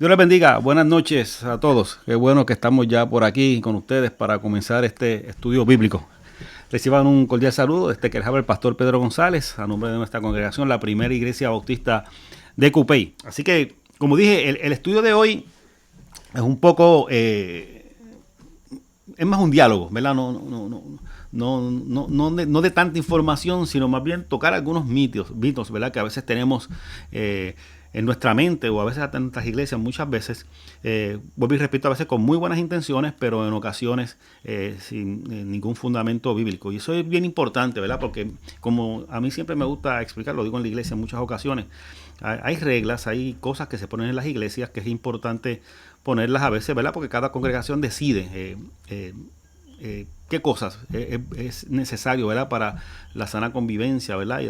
Dios les bendiga. Buenas noches a todos. Qué bueno que estamos ya por aquí con ustedes para comenzar este estudio bíblico. Reciban un cordial saludo. Que les habla el pastor Pedro González, a nombre de nuestra congregación, la primera iglesia bautista de Cupey. Así que, como dije, el estudio de hoy es un poco, es más un diálogo, ¿verdad? No de tanta información, sino más bien tocar algunos mitos, ¿verdad? Que a veces tenemos en nuestra mente, o a veces hasta en nuestras iglesias, muchas veces, vuelvo y repito, a veces con muy buenas intenciones, pero en ocasiones sin ningún fundamento bíblico. Y eso es bien importante, ¿verdad? Porque como a mí siempre me gusta explicar, lo digo en la iglesia en muchas ocasiones, hay reglas, hay cosas que se ponen en las iglesias que es importante ponerlas a veces, ¿verdad? Porque cada congregación decide qué cosas es necesario, ¿verdad? Para la sana convivencia, ¿verdad? Y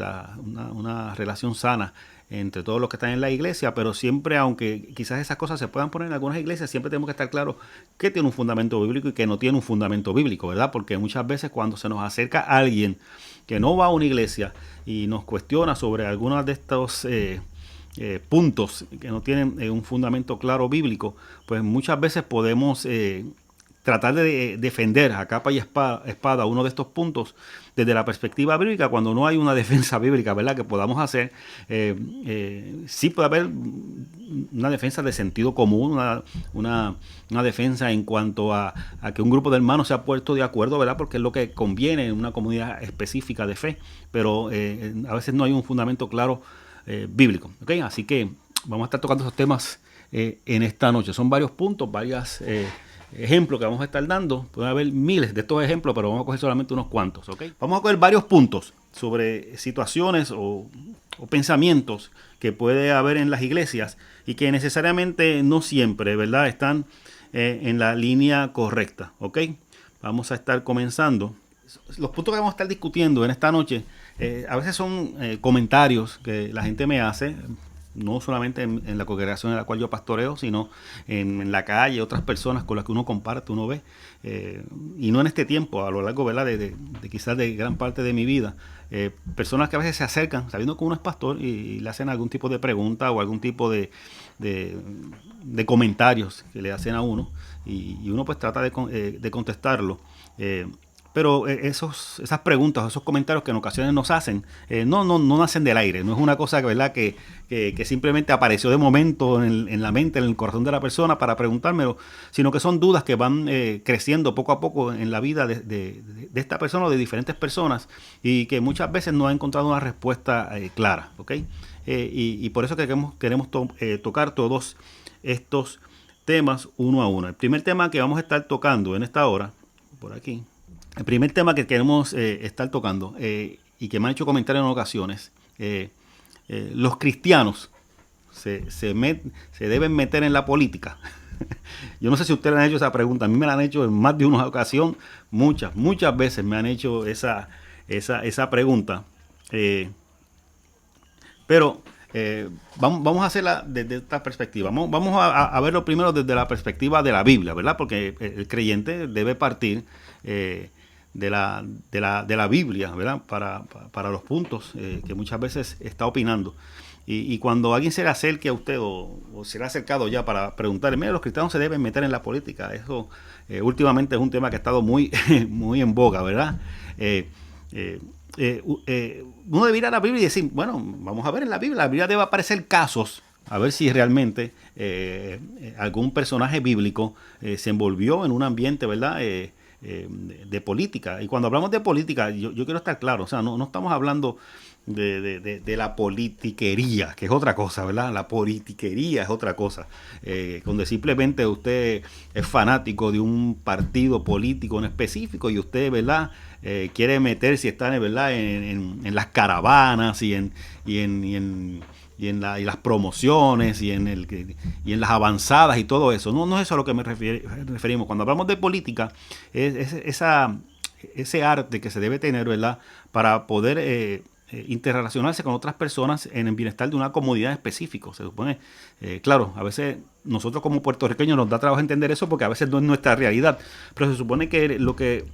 una relación sana entre todos los que están en la iglesia, pero siempre, aunque quizás esas cosas se puedan poner en algunas iglesias, siempre tenemos que estar claros qué tiene un fundamento bíblico y qué no tiene un fundamento bíblico, ¿verdad? Porque muchas veces cuando se nos acerca alguien que no va a una iglesia y nos cuestiona sobre algunos de estos puntos que no tienen un fundamento claro bíblico, pues muchas veces podemos tratar de defender a capa y espada uno de estos puntos desde la perspectiva bíblica, cuando no hay una defensa bíblica, ¿verdad?, que podamos hacer. Sí puede haber una defensa de sentido común, una defensa en cuanto a que un grupo de hermanos se ha puesto de acuerdo, ¿verdad?, porque es lo que conviene en una comunidad específica de fe, pero a veces no hay un fundamento claro bíblico, ¿ok? Así que vamos a estar tocando esos temas en esta noche. Son varios puntos, varias ejemplos que vamos a estar dando. Pueden haber miles de estos ejemplos, pero vamos a coger solamente unos cuantos, ¿ok? Vamos a coger varios puntos sobre situaciones o pensamientos que puede haber en las iglesias y que necesariamente no siempre, ¿verdad?, están en la línea correcta, ¿ok? Vamos a estar comenzando. Los puntos que vamos a estar discutiendo en esta noche a veces son comentarios que la gente me hace, no solamente en la congregación en la cual yo pastoreo, sino en la calle, otras personas con las que uno comparte, uno ve, y no en este tiempo, a lo largo, ¿verdad?, de quizás de gran parte de mi vida, personas que a veces se acercan sabiendo que uno es pastor y le hacen algún tipo de pregunta o algún tipo de comentarios que le hacen a uno, y uno pues trata de contestarlo. Pero esas preguntas, esos comentarios que en ocasiones nos hacen, no nacen del aire. No es una cosa, ¿verdad?, que simplemente apareció de momento en la mente, en el corazón de la persona para preguntármelo, sino que son dudas que van creciendo poco a poco en la vida de esta persona o de diferentes personas, y que muchas veces no ha encontrado una respuesta clara, ¿ok? Y por eso que queremos tocar todos estos temas uno a uno. El primer tema que vamos a estar tocando en esta hora, por aquí, el primer tema que queremos estar tocando y que me han hecho comentarios en ocasiones, los cristianos se deben meter en la política. Yo no sé si ustedes han hecho esa pregunta, a mí me la han hecho en más de una ocasión, muchas veces me han hecho esa pregunta. Pero vamos a hacerla desde esta perspectiva. Vamos a verlo primero desde la perspectiva de la Biblia, ¿verdad? Porque el creyente debe partir de la Biblia, ¿verdad?, para los puntos que muchas veces está opinando. Y cuando alguien se le acerque a usted o se le ha acercado ya para preguntarle, mira, los cristianos se deben meter en la política, eso últimamente es un tema que ha estado muy, muy en boga, ¿verdad? Uno debe ir a la Biblia y decir, bueno, vamos a ver en la Biblia debe aparecer casos, a ver si realmente algún personaje bíblico se envolvió en un ambiente, ¿verdad?, de política. Y cuando hablamos de política, yo quiero estar claro, o sea, no estamos hablando de la politiquería, que es otra cosa, ¿verdad? La politiquería es otra cosa, donde simplemente usted es fanático de un partido político en específico y usted, ¿verdad?, quiere meterse y estar, ¿verdad?, en las caravanas y en las promociones y en las avanzadas y todo eso. No es eso a lo que me referimos. Cuando hablamos de política, es ese arte que se debe tener, ¿verdad?, para poder interrelacionarse con otras personas en el bienestar de una comunidad específica. Se supone, claro, a veces nosotros como puertorriqueños nos da trabajo entender eso porque a veces no es nuestra realidad, pero se supone que lo que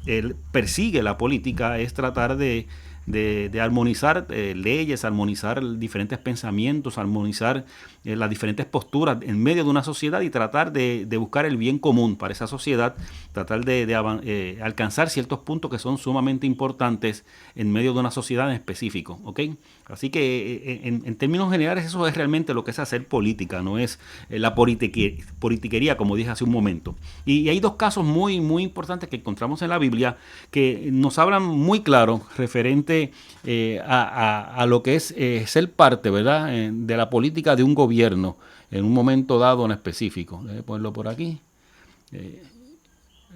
persigue la política es tratar de de armonizar leyes, armonizar diferentes pensamientos, armonizar las diferentes posturas en medio de una sociedad y tratar de buscar el bien común para esa sociedad, tratar de alcanzar ciertos puntos que son sumamente importantes en medio de una sociedad en específico, ¿ok? Así que en términos generales eso es realmente lo que es hacer política, no es la politiquería, como dije hace un momento. Y hay dos casos muy, muy importantes que encontramos en la Biblia que nos hablan muy claro referente a lo que es ser parte, ¿verdad?, de la política de un gobierno en un momento dado en específico. Déjame ponerlo por aquí.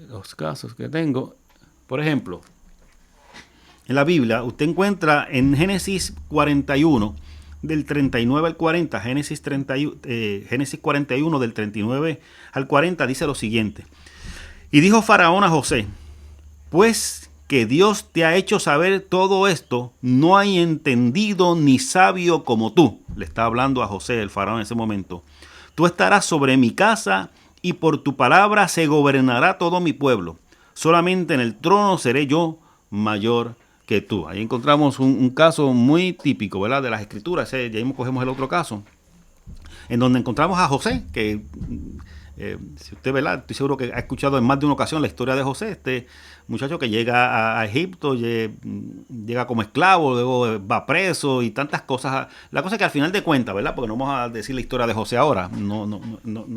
Los casos que tengo. Por ejemplo, en la Biblia usted encuentra en Génesis 41, del 39 al 40, Génesis 41 del 39 al 40 dice lo siguiente. Y dijo Faraón a José, pues que Dios te ha hecho saber todo esto, no hay entendido ni sabio como tú. Le está hablando a José, el faraón en ese momento. Tú estarás sobre mi casa y por tu palabra se gobernará todo mi pueblo. Solamente en el trono seré yo mayor que tú. Ahí encontramos un caso muy típico, ¿verdad?, de las escrituras. Ya mismo cogemos el otro caso, en donde encontramos a José, que si usted, ¿verdad?, estoy seguro que ha escuchado en más de una ocasión la historia de José, este muchacho que llega a Egipto, llega como esclavo, luego va preso y tantas cosas. La cosa es que al final de cuentas, ¿verdad?, porque no vamos a decir la historia de José ahora, no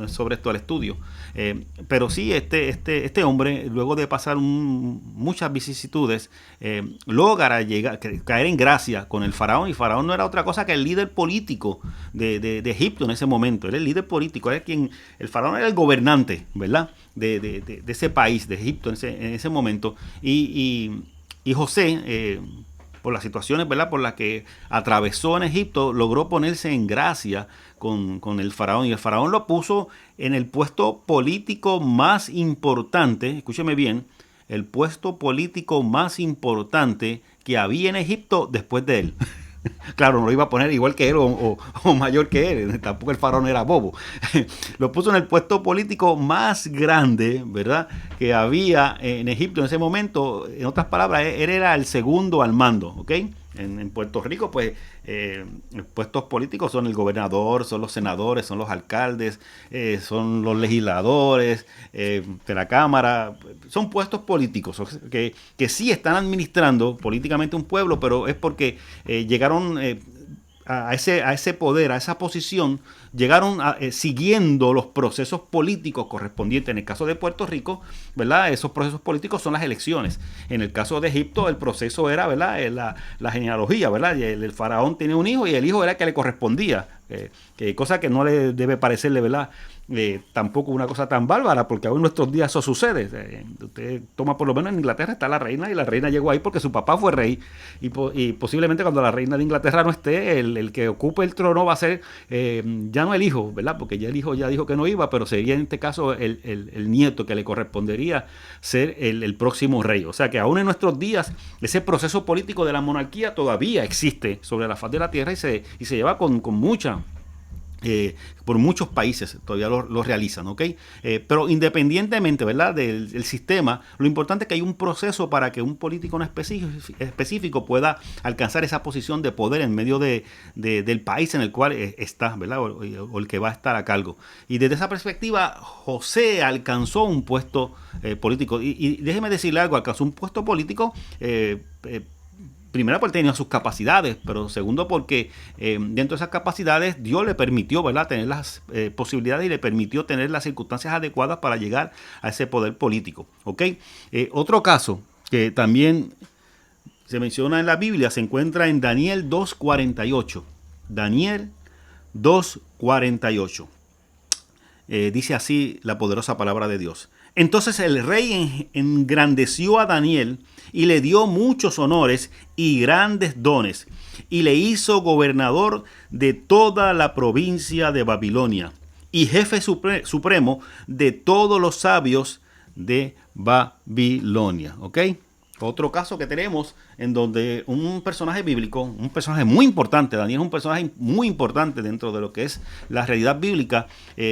es sobre esto el estudio, pero sí este hombre, luego de pasar muchas vicisitudes, logra caer en gracia con el faraón, y faraón no era otra cosa que el líder político de Egipto en ese momento. Era el líder político, el faraón era el gobernante, ¿verdad?, de ese país, de Egipto en ese momento. Y José, por las situaciones, ¿verdad?, por las que atravesó en Egipto, logró ponerse en gracia con el faraón, y el faraón lo puso en el puesto político más importante, escúcheme bien, el puesto político más importante que había en Egipto después de él. Claro, no lo iba a poner igual que él o mayor que él, tampoco el faraón era bobo. Lo puso en el puesto político más grande, ¿verdad?, que había en Egipto en ese momento. En otras palabras, él era el segundo al mando, ¿ok? En Puerto Rico, pues, puestos políticos son el gobernador, son los senadores, son los alcaldes, son los legisladores de la Cámara. Son puestos políticos que sí están administrando políticamente un pueblo, pero es porque llegaron a ese poder, a esa posición, llegaron siguiendo los procesos políticos correspondientes. En el caso de Puerto Rico, ¿verdad?, esos procesos políticos son las elecciones. En el caso de Egipto, el proceso era, ¿verdad?, la genealogía, ¿verdad? El faraón tenía un hijo y el hijo era el que le correspondía. Cosa que no le debe parecerle, ¿verdad?, tampoco una cosa tan bárbara, porque aún en nuestros días eso sucede. Usted toma, por lo menos en Inglaterra está la reina, y la reina llegó ahí porque su papá fue rey, y posiblemente cuando la reina de Inglaterra no esté, el que ocupe el trono va a ser ya no el hijo, ¿verdad?, porque ya el hijo ya dijo que no iba, pero sería en este caso el nieto, que le correspondería ser el próximo rey. O sea que aún en nuestros días ese proceso político de la monarquía todavía existe sobre la faz de la tierra, y se lleva con mucha por muchos países todavía lo realizan, ¿ok? Pero independientemente, ¿verdad?, del sistema, lo importante es que hay un proceso para que un político específico pueda alcanzar esa posición de poder en medio del país en el cual está, ¿verdad?, o el que va a estar a cargo. Y desde esa perspectiva, José alcanzó un puesto político. Y déjeme decirle algo, alcanzó un puesto político primero porque tenía sus capacidades, pero segundo porque dentro de esas capacidades Dios le permitió, ¿verdad?, tener las posibilidades, y le permitió tener las circunstancias adecuadas para llegar a ese poder político, ¿ok? Otro caso que también se menciona en la Biblia se encuentra en Daniel 2:48. Daniel 2:48. Dice así la poderosa palabra de Dios. Entonces el rey engrandeció a Daniel y le dio muchos honores y grandes dones, y le hizo gobernador de toda la provincia de Babilonia y jefe supremo de todos los sabios de Babilonia. ¿Ok? Otro caso que tenemos en donde un personaje bíblico, un personaje muy importante, Daniel es un personaje muy importante dentro de lo que es la realidad bíblica,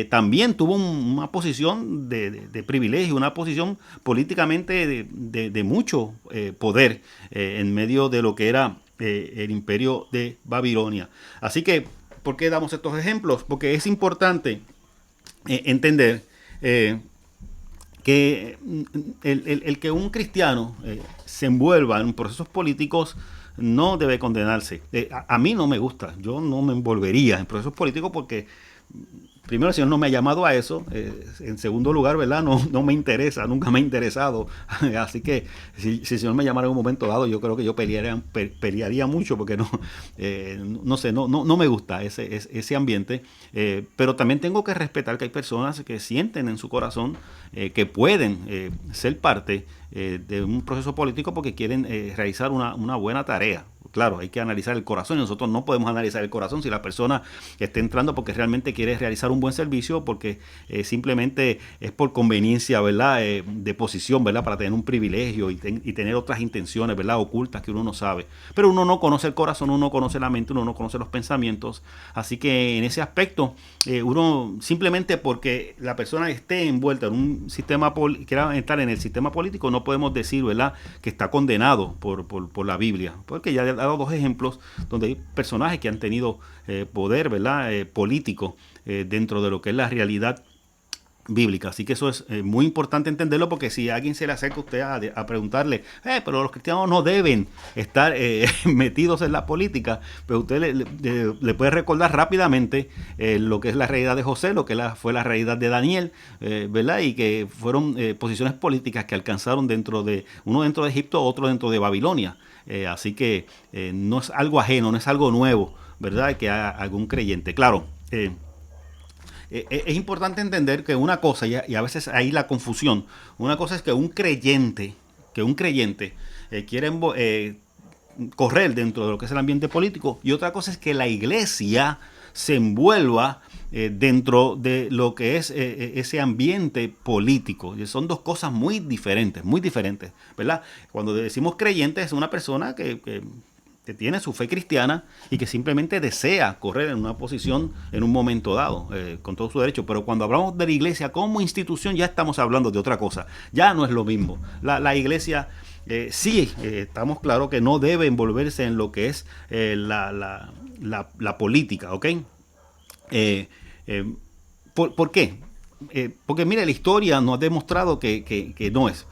también tuvo una posición de privilegio, una posición políticamente de mucho poder en medio de lo que era el imperio de Babilonia. Así que, ¿por qué damos estos ejemplos? Porque es importante entender que el que un cristiano se envuelva en procesos políticos no debe condenarse. A mí no me gusta, yo no me envolvería en procesos políticos porque primero el Señor no me ha llamado a eso, en segundo lugar, ¿verdad? No me interesa, nunca me ha interesado, así que si el Señor me llamara en un momento dado, yo creo que yo pelearía mucho porque no sé, no me gusta ese ambiente, pero también tengo que respetar que hay personas que sienten en su corazón que pueden ser parte de un proceso político porque quieren realizar una buena tarea. Claro, hay que analizar el corazón y nosotros no podemos analizar el corazón si la persona está entrando porque realmente quiere realizar un buen servicio, porque simplemente es por conveniencia, ¿verdad? De posición, ¿verdad? Para tener un privilegio y tener otras intenciones, ¿verdad? Ocultas que uno no sabe. Pero uno no conoce el corazón, uno no conoce la mente, uno no conoce los pensamientos. Así que en ese aspecto, uno simplemente porque la persona esté envuelta en un sistema, quiera estar en el sistema político, no podemos decir, ¿verdad?, que está condenado por la Biblia. Porque ya he dado dos ejemplos donde hay personajes que han tenido poder, ¿verdad?, político dentro de lo que es la realidad bíblica. Así que eso es muy importante entenderlo, porque si alguien se le acerca a usted a preguntarle, pero los cristianos no deben estar metidos en la política, pues usted le puede recordar rápidamente lo que es la realidad de José, lo que fue la realidad de Daniel, ¿verdad? Y que fueron posiciones políticas que alcanzaron uno dentro de Egipto, otro dentro de Babilonia. Así que no es algo ajeno, no es algo nuevo, ¿verdad?, que haga algún creyente. Claro, es importante entender que una cosa, y a veces ahí la confusión, una cosa es que un creyente quiere correr dentro de lo que es el ambiente político, y otra cosa es que la iglesia se envuelva dentro de lo que es ese ambiente político. Y son dos cosas muy diferentes, ¿verdad? Cuando decimos creyente es una persona que tiene su fe cristiana y que simplemente desea correr en una posición en un momento dado, con todo su derecho. Pero cuando hablamos de la iglesia como institución, ya estamos hablando de otra cosa. Ya no es lo mismo. La iglesia, sí, estamos claros que no debe envolverse en lo que es la política, ¿ok? ¿Por qué? Porque mire, la historia nos ha demostrado que no es,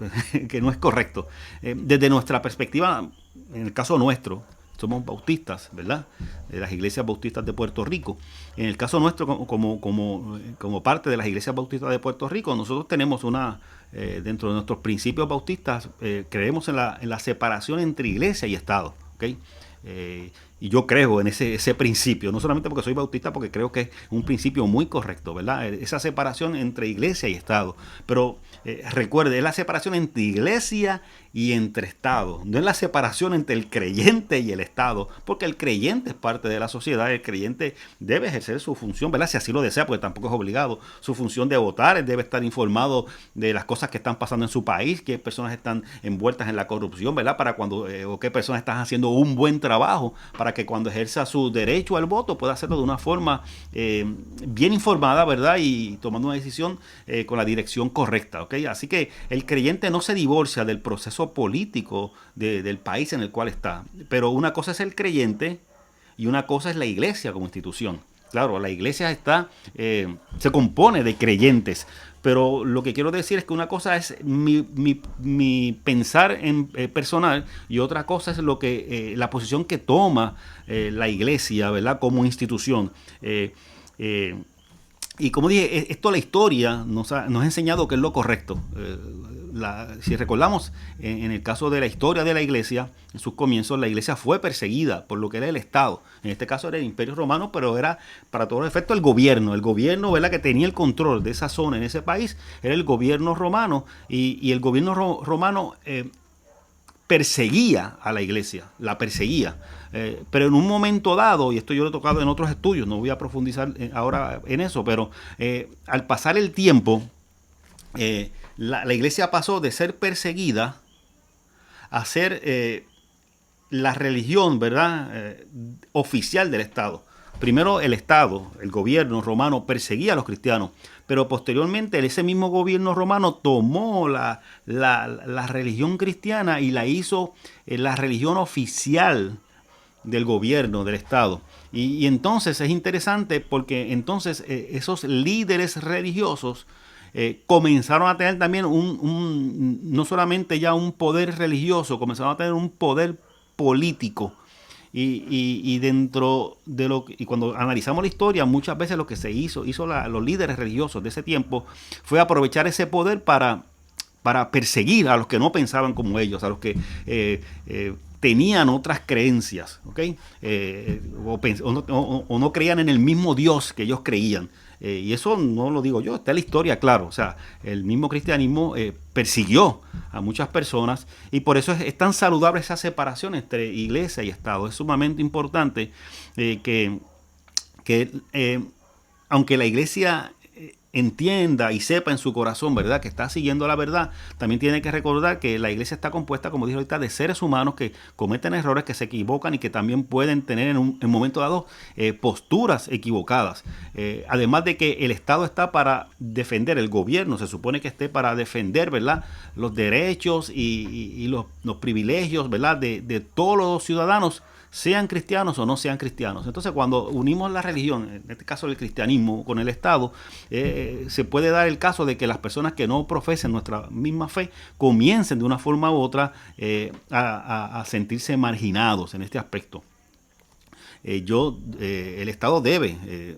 que no es correcto. Desde nuestra perspectiva, en el caso nuestro, somos bautistas, ¿verdad? De las iglesias bautistas de Puerto Rico. En el caso nuestro, como parte de las iglesias bautistas de Puerto Rico, nosotros tenemos dentro de nuestros principios bautistas, creemos en la separación entre iglesia y Estado, ¿ok? Y yo creo en ese principio, no solamente porque soy bautista, porque creo que es un principio muy correcto, ¿verdad? Esa separación entre iglesia y Estado. Pero recuerde, es la separación entre iglesia y entre Estado. No es la separación entre el creyente y el Estado, porque el creyente es parte de la sociedad, el creyente debe ejercer su función, ¿verdad? Si así lo desea, porque tampoco es obligado. Su función de votar, él debe estar informado de las cosas que están pasando en su país, qué personas están envueltas en la corrupción, ¿verdad? O qué personas están haciendo un buen trabajo para que cuando ejerza su derecho al voto pueda hacerlo de una forma bien informada, ¿verdad? Y tomando una decisión con la dirección correcta, ¿ok? Así que el creyente no se divorcia del proceso político del país en el cual está. Pero una cosa es el creyente y una cosa es la iglesia como institución. Claro, la iglesia se compone de creyentes, pero lo que quiero decir es que una cosa es mi pensar en personal, y otra cosa es la posición que toma la iglesia, ¿verdad?, como institución. Y como dije, esto la historia nos ha enseñado que es lo correcto. Si recordamos, en el caso de la historia de la iglesia, en sus comienzos, la iglesia fue perseguida por lo que era el Estado. En este caso era el Imperio Romano, pero era para todos los efectos el gobierno. El gobierno, ¿verdad?, que tenía el control de esa zona en ese país era el gobierno romano. Y el gobierno romano perseguía a la iglesia, la perseguía. Pero en un momento dado, y esto yo lo he tocado en otros estudios, no voy a profundizar ahora en eso, pero al pasar el tiempo, la iglesia pasó de ser perseguida a ser la religión, ¿verdad? Oficial del Estado. Primero el Estado, el gobierno romano perseguía a los cristianos, pero posteriormente ese mismo gobierno romano tomó la religión cristiana y la hizo la religión oficial del gobierno, del Estado. Y entonces es interesante porque entonces esos líderes religiosos comenzaron a tener también no solamente ya un poder religioso, comenzaron a tener un poder político. Y dentro de y cuando analizamos la historia, muchas veces lo que se hizo los líderes religiosos de ese tiempo fue aprovechar ese poder para perseguir a los que no pensaban como ellos, a los que tenían otras creencias, ¿ok? O no creían en el mismo Dios que ellos creían. Y eso no lo digo yo, está en la historia, claro. O sea, el mismo cristianismo persiguió a muchas personas y por eso es tan saludable esa separación entre iglesia y Estado. Es sumamente importante que aunque la iglesia entienda y sepa en su corazón, ¿verdad?, que está siguiendo la verdad, también tiene que recordar que la iglesia está compuesta, como dije ahorita, de seres humanos que cometen errores, que se equivocan y que también pueden tener en un momento dado posturas equivocadas. Además de que el Estado está para defender, el gobierno se supone que esté para defender, ¿verdad?, los derechos y los privilegios, ¿verdad?, de todos los ciudadanos, sean cristianos o no sean cristianos. Entonces, cuando unimos la religión, en este caso el cristianismo, con el Estado, se puede dar el caso de que las personas que no profesen nuestra misma fe comiencen de una forma u otra a sentirse marginados en este aspecto. El Estado debe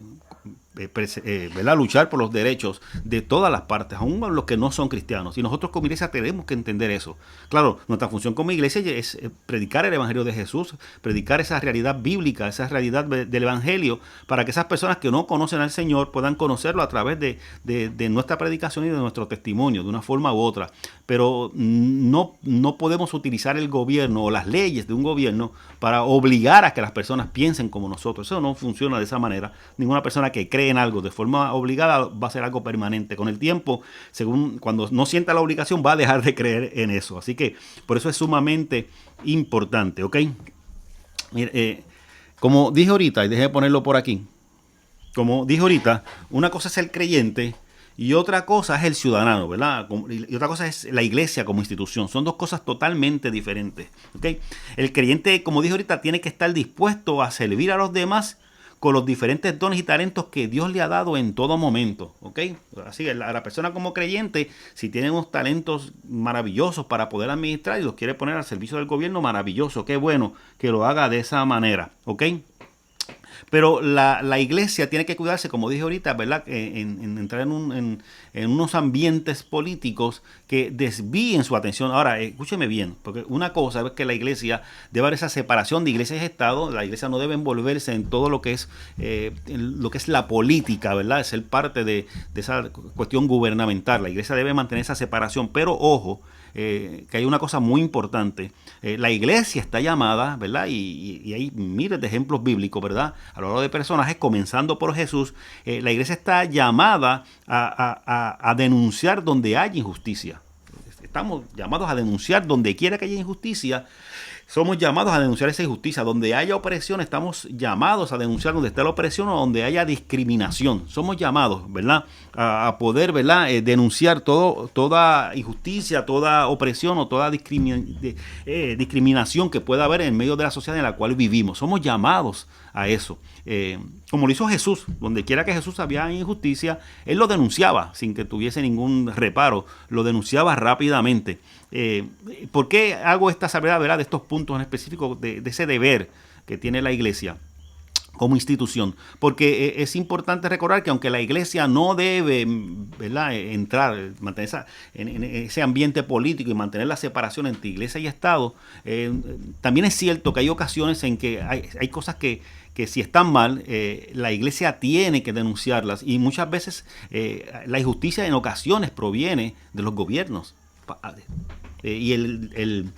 ¿verdad?, luchar por los derechos de todas las partes, aún los que no son cristianos. Y nosotros como iglesia tenemos que entender eso. Claro, nuestra función como iglesia es predicar el Evangelio de Jesús, predicar esa realidad bíblica, esa realidad del Evangelio, para que esas personas que no conocen al Señor puedan conocerlo a través de nuestra predicación y de nuestro testimonio, de una forma u otra. Pero no podemos utilizar el gobierno o las leyes de un gobierno para obligar a que las personas piensen como nosotros. Eso no funciona de esa manera. Ninguna persona que cree en algo de forma obligada va a ser algo permanente. Con el tiempo, según cuando no sienta la obligación, va a dejar de creer en eso. Así que por eso es sumamente importante, ¿ok? Mire, como dije ahorita, y dejé de ponerlo por aquí, como dije ahorita, una cosa es el creyente y otra cosa es el ciudadano, ¿verdad? Y otra cosa es la iglesia como institución. Son dos cosas totalmente diferentes, ¿ok? El creyente, como dije ahorita, tiene que estar dispuesto a servir a los demás con los diferentes dones y talentos que Dios le ha dado en todo momento, ¿ok? Así que la persona como creyente, si tiene unos talentos maravillosos para poder administrar y los quiere poner al servicio del gobierno, maravilloso, qué bueno que lo haga de esa manera, ¿ok? Pero la iglesia tiene que cuidarse, como dije ahorita, ¿verdad?, en entrar en unos ambientes políticos que desvíen su atención. Ahora, escúcheme bien, porque una cosa es que la iglesia debe haber esa separación de iglesia y Estado. La iglesia no debe envolverse en todo lo que es la política, ¿verdad?, ser parte de esa cuestión gubernamental. La iglesia debe mantener esa separación, pero ojo, que hay una cosa muy importante. La iglesia está llamada, ¿verdad? Y hay miles de ejemplos bíblicos, ¿verdad?, a lo largo de personajes, comenzando por Jesús. La iglesia está llamada a denunciar donde hay injusticia. Estamos llamados a denunciar donde quiera que haya injusticia. Somos llamados a denunciar esa injusticia. Donde haya opresión, estamos llamados a denunciar donde está la opresión o donde haya discriminación. Somos llamados, ¿verdad?, a poder, ¿verdad?, denunciar toda injusticia, toda opresión o toda discriminación que pueda haber en medio de la sociedad en la cual vivimos. Somos llamados a eso. Como lo hizo Jesús, donde quiera que Jesús había injusticia, él lo denunciaba sin que tuviese ningún reparo, lo denunciaba rápidamente. ¿Por qué hago esta salvedad, ¿verdad?, de estos puntos en específico, de ese deber que tiene la iglesia como institución? Porque es importante recordar que aunque la iglesia no debe, ¿verdad?, entrar, mantener en ese ambiente político y mantener la separación entre iglesia y Estado, también es cierto que hay ocasiones en que hay cosas que si están mal, la iglesia tiene que denunciarlas, y muchas veces la injusticia en ocasiones proviene de los gobiernos. Y el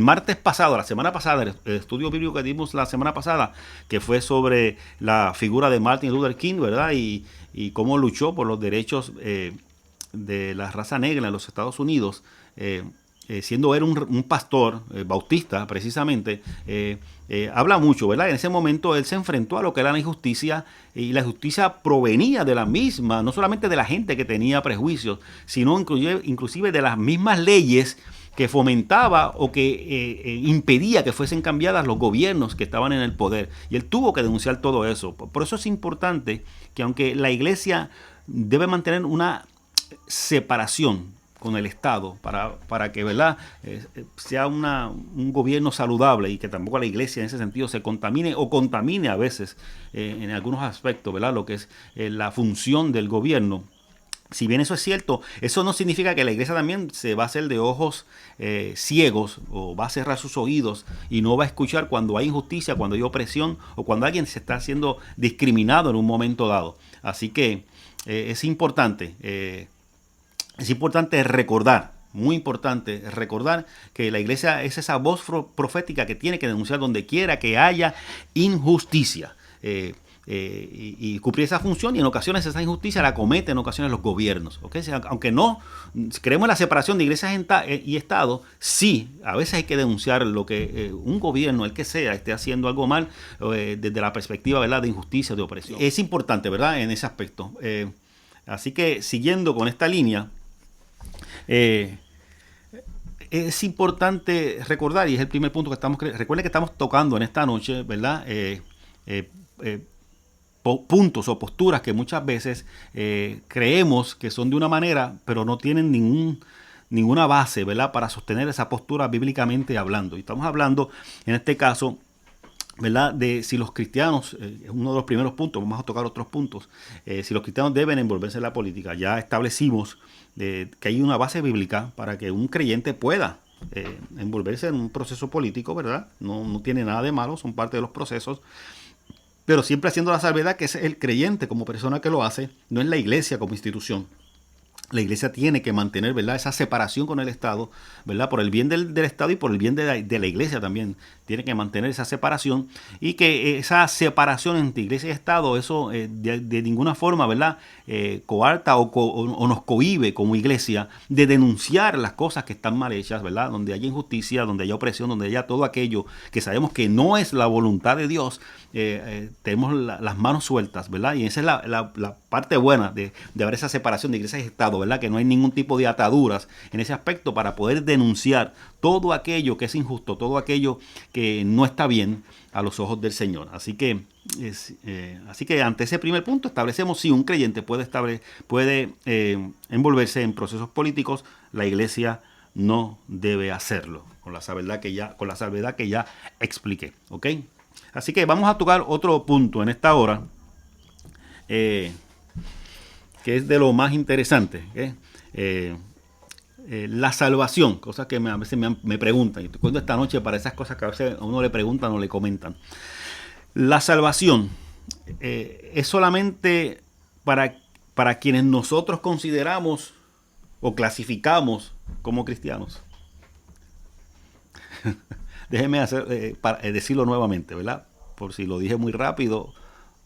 martes pasado, la semana pasada, el estudio bíblico que dimos la semana pasada, que fue sobre la figura de Martin Luther King, ¿verdad?, y cómo luchó por los derechos de la raza negra en los Estados Unidos, siendo él un pastor bautista precisamente, habla mucho, ¿verdad? En ese momento él se enfrentó a lo que era la injusticia, y la justicia provenía de la misma, no solamente de la gente que tenía prejuicios, sino inclusive de las mismas leyes que fomentaba o que impedía que fuesen cambiadas los gobiernos que estaban en el poder. Y él tuvo que denunciar todo eso. Por eso es importante que, aunque la iglesia debe mantener una separación con el Estado para que, ¿verdad?, sea un gobierno saludable, y que tampoco la iglesia en ese sentido se contamine o contamine a veces en algunos aspectos, ¿verdad?, lo que es la función del gobierno. Si bien eso es cierto, eso no significa que la iglesia también se va a hacer de ojos ciegos, o va a cerrar sus oídos y no va a escuchar cuando hay injusticia, cuando hay opresión, o cuando alguien se está siendo discriminado en un momento dado. Así que es importante recordar, muy importante recordar, que la iglesia es esa voz profética que tiene que denunciar donde quiera que haya injusticia. Y cumplir esa función, y en ocasiones esa injusticia la cometen en ocasiones los gobiernos, ¿okay? O sea, aunque no creemos en la separación de iglesias y Estado, sí, a veces hay que denunciar lo que un gobierno, el que sea, esté haciendo algo mal desde la perspectiva, ¿verdad?, de injusticia, de opresión. Es importante, ¿verdad?, en ese aspecto. Así que, siguiendo con esta línea, es importante recordar, y es el primer punto que recuerden que estamos tocando en esta noche, ¿verdad?, puntos o posturas que muchas veces creemos que son de una manera, pero no tienen ninguna base, ¿verdad?, para sostener esa postura bíblicamente hablando. Y estamos hablando, en este caso, ¿verdad?, de si los cristianos, es uno de los primeros puntos, vamos a tocar otros puntos, si los cristianos deben envolverse en la política. Ya establecimos que hay una base bíblica para que un creyente pueda envolverse en un proceso político, ¿verdad? No tiene nada de malo, son parte de los procesos, pero siempre haciendo la salvedad que es el creyente como persona que lo hace, no es la iglesia como institución. La iglesia tiene que mantener, ¿verdad?, esa separación con el Estado, ¿verdad?, por el bien del Estado y por el bien de la iglesia también. Tiene que mantener esa separación, y que esa separación entre iglesia y Estado, eso de ninguna forma, ¿verdad?, coarta o nos cohíbe como iglesia de denunciar las cosas que están mal hechas, ¿verdad?, donde haya injusticia, donde haya opresión, donde haya todo aquello que sabemos que no es la voluntad de Dios. Tenemos las manos sueltas, ¿verdad? Y esa es la parte buena de haber esa separación de iglesia y Estado, ¿verdad? Que no hay ningún tipo de ataduras en ese aspecto para poder denunciar todo aquello que es injusto, todo aquello que no está bien a los ojos del Señor. Así que ante ese primer punto establecemos si un creyente puede envolverse en procesos políticos. La iglesia no debe hacerlo, con la salvedad que ya expliqué, ¿ok? Así que vamos a tocar otro punto en esta hora, que es de lo más interesante, la salvación, cosas que a veces me preguntan, y te cuento esta noche para esas cosas que a veces a uno le preguntan o le comentan. La salvación es solamente para quienes nosotros consideramos o clasificamos como cristianos. Déjeme decirlo nuevamente, ¿verdad? Por si lo dije muy rápido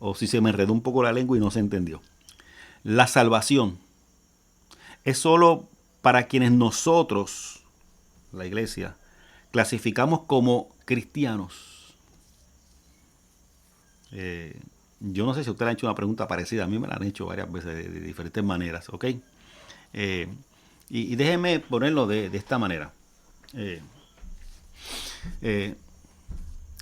o si se me enredó un poco la lengua y no se entendió. La salvación es solo para quienes nosotros, la iglesia, clasificamos como cristianos. Yo no sé si usted le ha hecho una pregunta parecida. A mí me la han hecho varias veces de diferentes maneras, ¿ok? Y déjeme ponerlo de esta manera.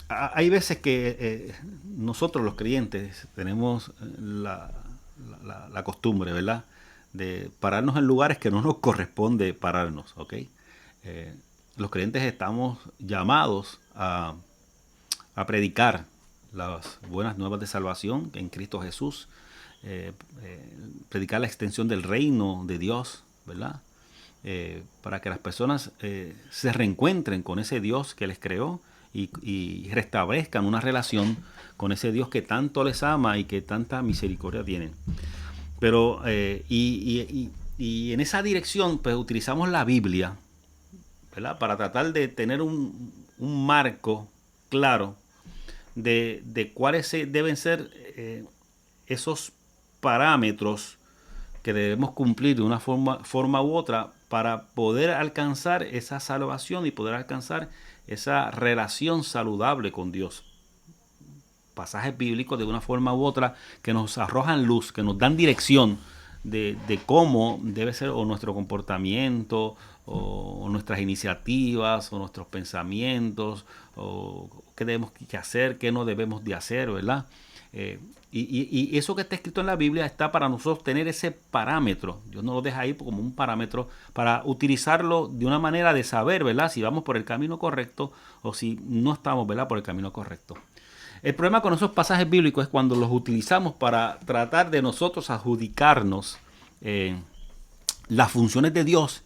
Hay veces que nosotros los creyentes tenemos la costumbre, ¿verdad?, de pararnos en lugares que no nos corresponde pararnos, ¿ok? Los creyentes estamos llamados a predicar las buenas nuevas de salvación en Cristo Jesús, predicar la extensión del reino de Dios, ¿verdad?, para que las personas se reencuentren con ese Dios que les creó y restablezcan una relación con ese Dios que tanto les ama y que tanta misericordia tienen. Pero, y en esa dirección, pues utilizamos la Biblia, ¿verdad?, para tratar de tener un marco claro de cuáles deben ser esos parámetros que debemos cumplir de una forma u otra para poder alcanzar esa salvación y poder alcanzar esa relación saludable con Dios. Pasajes bíblicos de una forma u otra que nos arrojan luz, que nos dan dirección de cómo debe ser o nuestro comportamiento o nuestras iniciativas o nuestros pensamientos o qué debemos que hacer, qué no debemos de hacer, ¿verdad? Y eso que está escrito en la Biblia está para nosotros tener ese parámetro. Dios nos lo deja ahí como un parámetro para utilizarlo de una manera de saber, ¿verdad? Si vamos por el camino correcto o si no estamos, ¿verdad?, por el camino correcto. El problema con esos pasajes bíblicos es cuando los utilizamos para tratar de nosotros adjudicarnos las funciones de Dios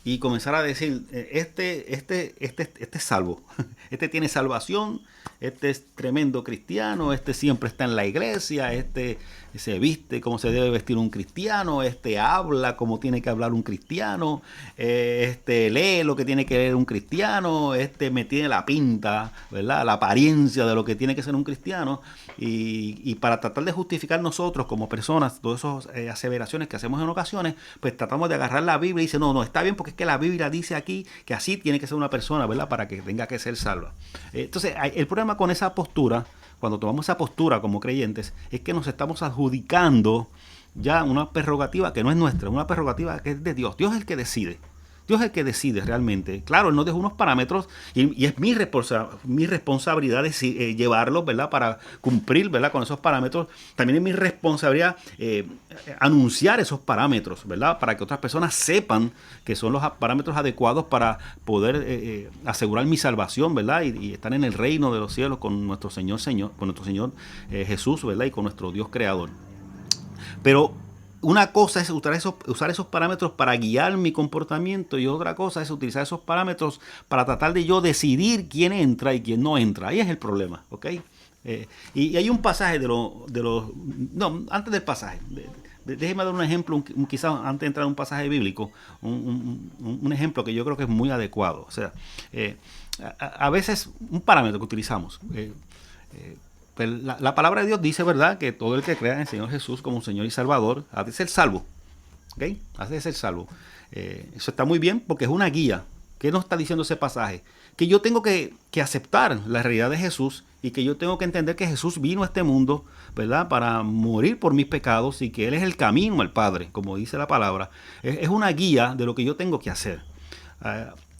y comenzar a decir, este es salvo, este tiene salvación, este es tremendo cristiano, este siempre está en la iglesia, este se viste como se debe vestir un cristiano, este habla como tiene que hablar un cristiano, este lee lo que tiene que leer un cristiano, este me tiene la pinta, ¿verdad?, la apariencia de lo que tiene que ser un cristiano. Y para tratar de justificar nosotros como personas todas esas aseveraciones que hacemos en ocasiones, pues tratamos de agarrar la Biblia y dice, no, está bien porque es que la Biblia dice aquí que así tiene que ser una persona, ¿verdad?, para que tenga que ser salva. Entonces, el problema con esa postura, cuando tomamos esa postura como creyentes, es que nos estamos adjudicando ya una prerrogativa que no es nuestra, una prerrogativa que es de Dios. Dios es el que decide. Dios es el que decide realmente. Claro, Él nos dejó unos parámetros y es mi responsabilidad de llevarlos, ¿verdad?, para cumplir, ¿verdad?, con esos parámetros. También es mi responsabilidad anunciar esos parámetros, ¿verdad?, para que otras personas sepan que son los parámetros adecuados para poder asegurar mi salvación, ¿verdad?, y estar en el reino de los cielos con nuestro Señor Jesús, ¿verdad?, y con nuestro Dios creador. Pero una cosa es usar esos parámetros para guiar mi comportamiento y otra cosa es utilizar esos parámetros para tratar de yo decidir quién entra y quién no entra. Ahí es el problema, ¿ok? Y hay un pasaje antes del pasaje, déjeme dar un ejemplo, quizás antes de entrar a un pasaje bíblico, un ejemplo que yo creo que es muy adecuado. O sea, a veces un parámetro que utilizamos, pues la palabra de Dios dice, ¿verdad?, que todo el que crea en el Señor Jesús como Señor y Salvador ha de ser salvo. ¿Ok? Ha de ser salvo. Eso está muy bien porque es una guía. ¿Qué nos está diciendo ese pasaje? Que yo tengo que aceptar la realidad de Jesús y que yo tengo que entender que Jesús vino a este mundo, ¿verdad?, para morir por mis pecados y que Él es el camino al Padre, como dice la palabra. Es una guía de lo que yo tengo que hacer.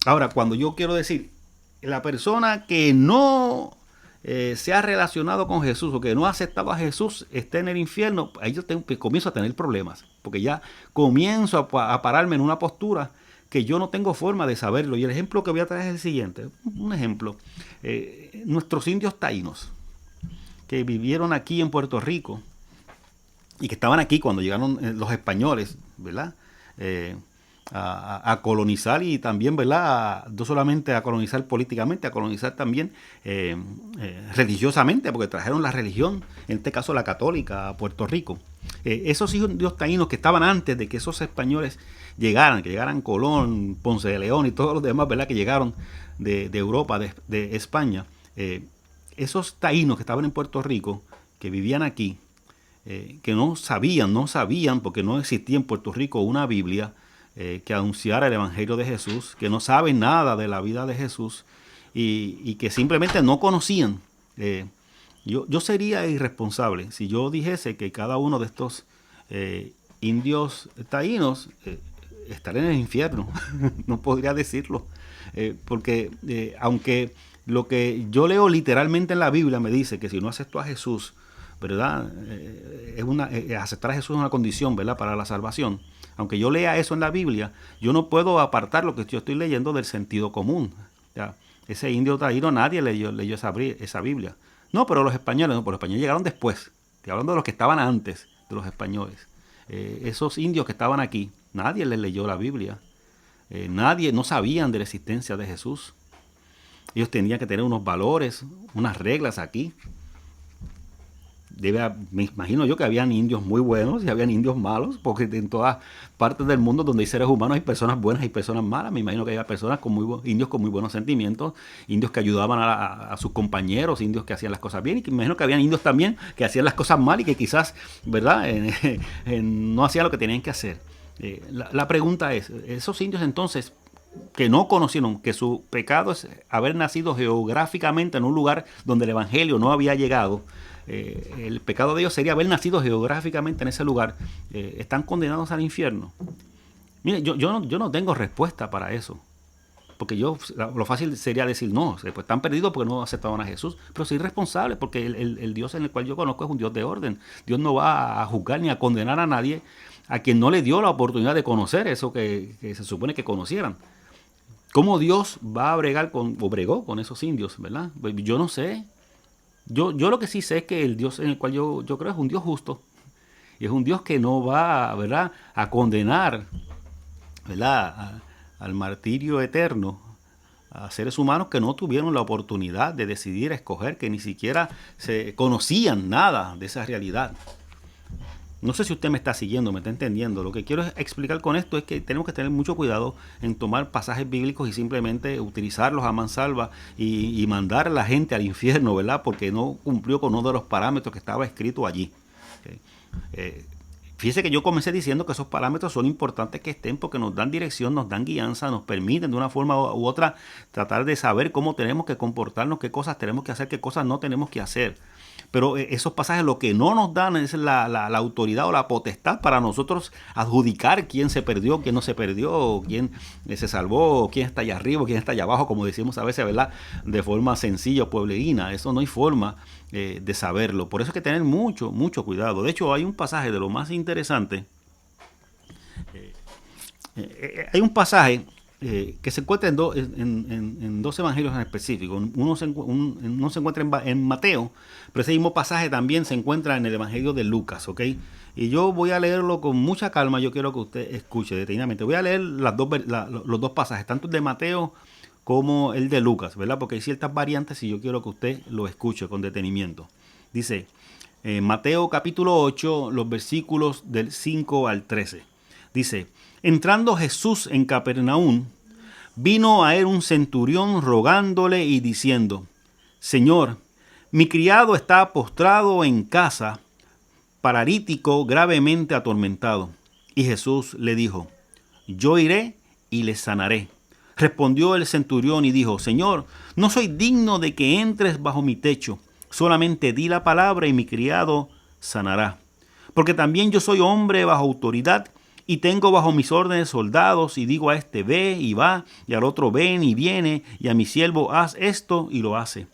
Ahora, cuando yo quiero decir, la persona que no se ha relacionado con Jesús o que no ha aceptado a Jesús está en el infierno, ahí yo comienzo a tener problemas, porque ya comienzo a pararme en una postura que yo no tengo forma de saberlo. Y el ejemplo que voy a traer es el siguiente, un ejemplo. Nuestros indios taínos, que vivieron aquí en Puerto Rico y que estaban aquí cuando llegaron los españoles, ¿verdad?, a colonizar y también, ¿verdad?, no solamente a colonizar políticamente, a colonizar también religiosamente, porque trajeron la religión, en este caso la católica, a Puerto Rico. Esos indios taínos que estaban antes de que esos españoles llegaran, que llegaran Colón, Ponce de León y todos los demás, ¿verdad?, que llegaron de Europa, de España, esos taínos que estaban en Puerto Rico, que vivían aquí, que no sabían, porque no existía en Puerto Rico una Biblia que anunciara el Evangelio de Jesús, que no saben nada de la vida de Jesús y que simplemente no conocían. Yo sería irresponsable si yo dijese que cada uno de estos indios taínos estaría en el infierno. No podría decirlo, porque aunque lo que yo leo literalmente en la Biblia me dice que si no acepto a Jesús, ¿verdad?, aceptar a Jesús es una condición, ¿verdad?, para la salvación. Aunque yo lea eso en la Biblia, yo no puedo apartar lo que yo estoy leyendo del sentido común. ¿Ya? Ese indio taíno nadie leyó esa Biblia. No, pero los españoles llegaron después. Estoy hablando de los que estaban antes de los españoles. Esos indios que estaban aquí, nadie les leyó la Biblia. No sabían de la existencia de Jesús. Ellos tenían que tener unos valores, unas reglas aquí. Me imagino yo que habían indios muy buenos y habían indios malos, porque en todas partes del mundo donde hay seres humanos hay personas buenas y personas malas. Me imagino que había personas indios con muy buenos sentimientos, indios que ayudaban a sus compañeros, indios que hacían las cosas bien, y que me imagino que habían indios también que hacían las cosas mal y que quizás, ¿verdad?, no hacían lo que tenían que hacer. La pregunta es, esos indios entonces que no conocieron que su pecado es haber nacido geográficamente en un lugar donde el evangelio no había llegado, el pecado de ellos sería haber nacido geográficamente en ese lugar, están condenados al infierno. Mire, yo no tengo respuesta para eso. Porque lo fácil sería decir, no, pues están perdidos porque no aceptaron a Jesús. Pero soy responsable porque el Dios en el cual yo conozco es un Dios de orden. Dios no va a juzgar ni a condenar a nadie a quien no le dio la oportunidad de conocer eso que se supone que conocieran. ¿Cómo Dios va a bregar o bregó con esos indios, verdad? Pues yo no sé. Yo lo que sí sé es que el Dios en el cual yo creo es un Dios justo. Y es un Dios que no va, ¿verdad?, a condenar, ¿verdad?, al martirio eterno a seres humanos que no tuvieron la oportunidad de decidir, escoger, que ni siquiera se conocían nada de esa realidad. No sé si usted me está siguiendo, me está entendiendo. Lo que quiero explicar con esto es que tenemos que tener mucho cuidado en tomar pasajes bíblicos y simplemente utilizarlos a mansalva y mandar a la gente al infierno, ¿verdad? Porque no cumplió con uno de los parámetros que estaba escrito allí. ¿Okay? Fíjese que yo comencé diciendo que esos parámetros son importantes que estén porque nos dan dirección, nos dan guianza, nos permiten de una forma u otra tratar de saber cómo tenemos que comportarnos, qué cosas tenemos que hacer, qué cosas no tenemos que hacer. Pero esos pasajes lo que no nos dan es la autoridad o la potestad para nosotros adjudicar quién se perdió, quién no se perdió, quién se salvó, quién está allá arriba, quién está allá abajo, como decimos a veces, ¿verdad?, de forma sencilla o pueblerina. Eso no hay forma de saberlo. Por eso hay que tener mucho, mucho cuidado. De hecho, hay un pasaje de lo más interesante. Hay un pasaje que se encuentra en dos evangelios en específico. Uno se encuentra en Mateo, pero ese mismo pasaje también se encuentra en el evangelio de Lucas, ¿ok? Y yo voy a leerlo con mucha calma. Yo quiero que usted escuche detenidamente. Voy a leer los dos pasajes, tanto el de Mateo como el de Lucas, ¿verdad? Porque hay ciertas variantes y yo quiero que usted lo escuche con detenimiento. Dice, Mateo capítulo 8, los versículos del 5 al 13. Dice, entrando Jesús en Capernaum, vino a él un centurión rogándole y diciendo, Señor, mi criado está postrado en casa, paralítico, gravemente atormentado. Y Jesús le dijo, yo iré y le sanaré. Respondió el centurión y dijo, Señor, no soy digno de que entres bajo mi techo, solamente di la palabra y mi criado sanará. Porque también yo soy hombre bajo autoridad y tengo bajo mis órdenes soldados y digo a este ve y va y al otro ven y viene y a mi siervo haz esto y lo hace.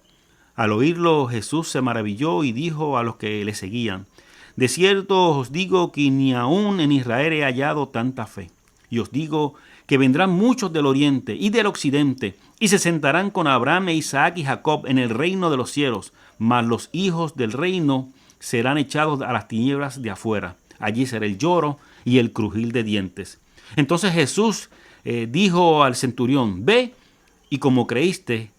Al oírlo Jesús se maravilló y dijo a los que le seguían, de cierto os digo que ni aún en Israel he hallado tanta fe. Y os digo que vendrán muchos del oriente y del occidente, y se sentarán con Abraham e Isaac y Jacob en el reino de los cielos, mas los hijos del reino serán echados a las tinieblas de afuera. Allí será el lloro y el crujir de dientes. Entonces Jesús dijo al centurión, ve, y como creíste,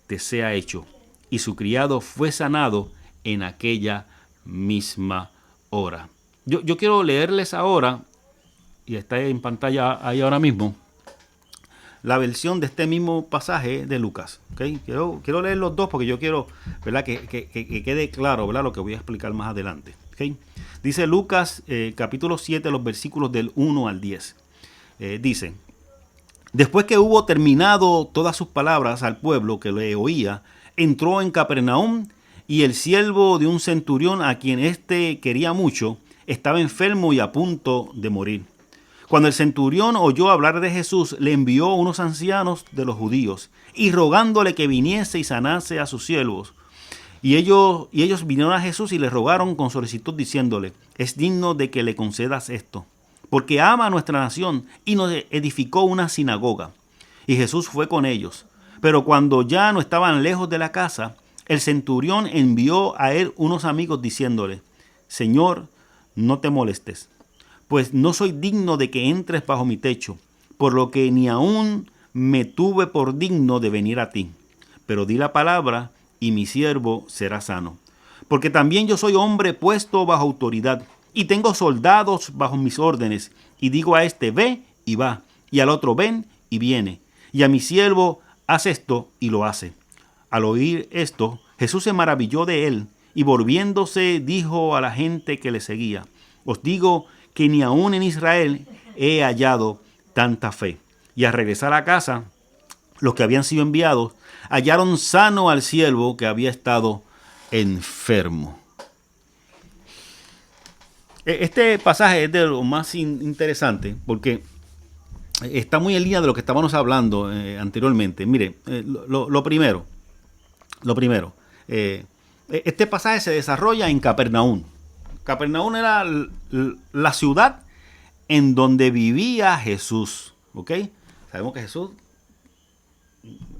te sea hecho. Y su criado fue sanado en aquella misma hora. Yo quiero leerles ahora, y está en pantalla ahí ahora mismo, la versión de este mismo pasaje de Lucas. ¿Okay? Quiero leer los dos porque yo quiero, ¿verdad?, que quede claro, ¿verdad?, lo que voy a explicar más adelante. ¿Okay? Dice Lucas capítulo 7, los versículos del 1 al 10. Dice, después que hubo terminado todas sus palabras al pueblo que le oía, entró en Capernaum y el siervo de un centurión a quien éste quería mucho, estaba enfermo y a punto de morir. Cuando el centurión oyó hablar de Jesús, le envió unos ancianos de los judíos y rogándole que viniese y sanase a sus siervos. Y ellos vinieron a Jesús y le rogaron con solicitud diciéndole, es digno de que le concedas esto, porque ama a nuestra nación y nos edificó una sinagoga. Y Jesús fue con ellos. Pero cuando ya no estaban lejos de la casa, el centurión envió a él unos amigos diciéndole, Señor, no te molestes, pues no soy digno de que entres bajo mi techo, por lo que ni aún me tuve por digno de venir a ti. Pero di la palabra y mi siervo será sano. Porque también yo soy hombre puesto bajo autoridad, y tengo soldados bajo mis órdenes, y digo a este ve y va, y al otro ven y viene, y a mi siervo haz esto y lo hace. Al oír esto, Jesús se maravilló de él, y volviéndose dijo a la gente que le seguía, os digo que ni aún en Israel he hallado tanta fe. Y al regresar a casa, los que habían sido enviados hallaron sano al siervo que había estado enfermo. Este pasaje es de lo más interesante porque está muy en línea de lo que estábamos hablando anteriormente. Mire, lo primero, este pasaje se desarrolla en Capernaum. Capernaum era la ciudad en donde vivía Jesús. ¿Ok? Sabemos que Jesús,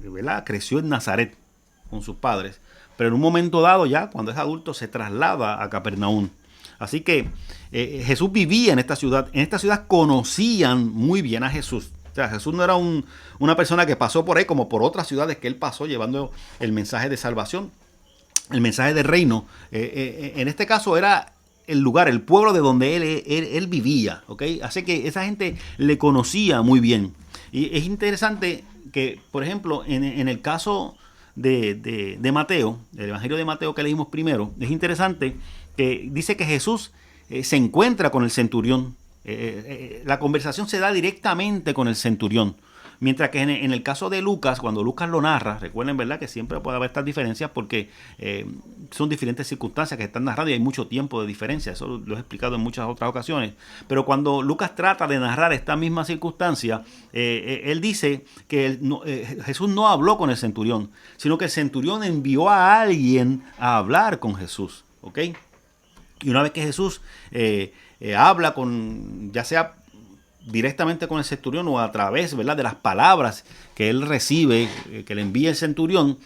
¿verdad?, creció en Nazaret con sus padres, pero en un momento dado ya, cuando es adulto, se traslada a Capernaum. Así que Jesús vivía en esta ciudad. En esta ciudad conocían muy bien a Jesús. O sea, Jesús no era una persona que pasó por ahí como por otras ciudades que él pasó llevando el mensaje de salvación, el mensaje del reino. En este caso era el lugar, el pueblo de donde él vivía. ¿Okay? Así que esa gente le conocía muy bien. Y es interesante que, por ejemplo, en el caso de Mateo, el Evangelio de Mateo que leímos primero, es interesante que dice que Jesús se encuentra con el centurión. La conversación se da directamente con el centurión. Mientras que en el caso de Lucas, cuando Lucas lo narra, recuerden, ¿verdad?, que siempre puede haber estas diferencias porque son diferentes circunstancias que están narrando y hay mucho tiempo de diferencia. Eso lo he explicado en muchas otras ocasiones. Pero cuando Lucas trata de narrar esta misma circunstancia, él dice que Jesús no habló con el centurión, sino que el centurión envió a alguien a hablar con Jesús. ¿Ok? Y una vez que Jesús habla con, ya sea directamente con el centurión o a través, ¿verdad?, de las palabras que él recibe, que le envía el centurión,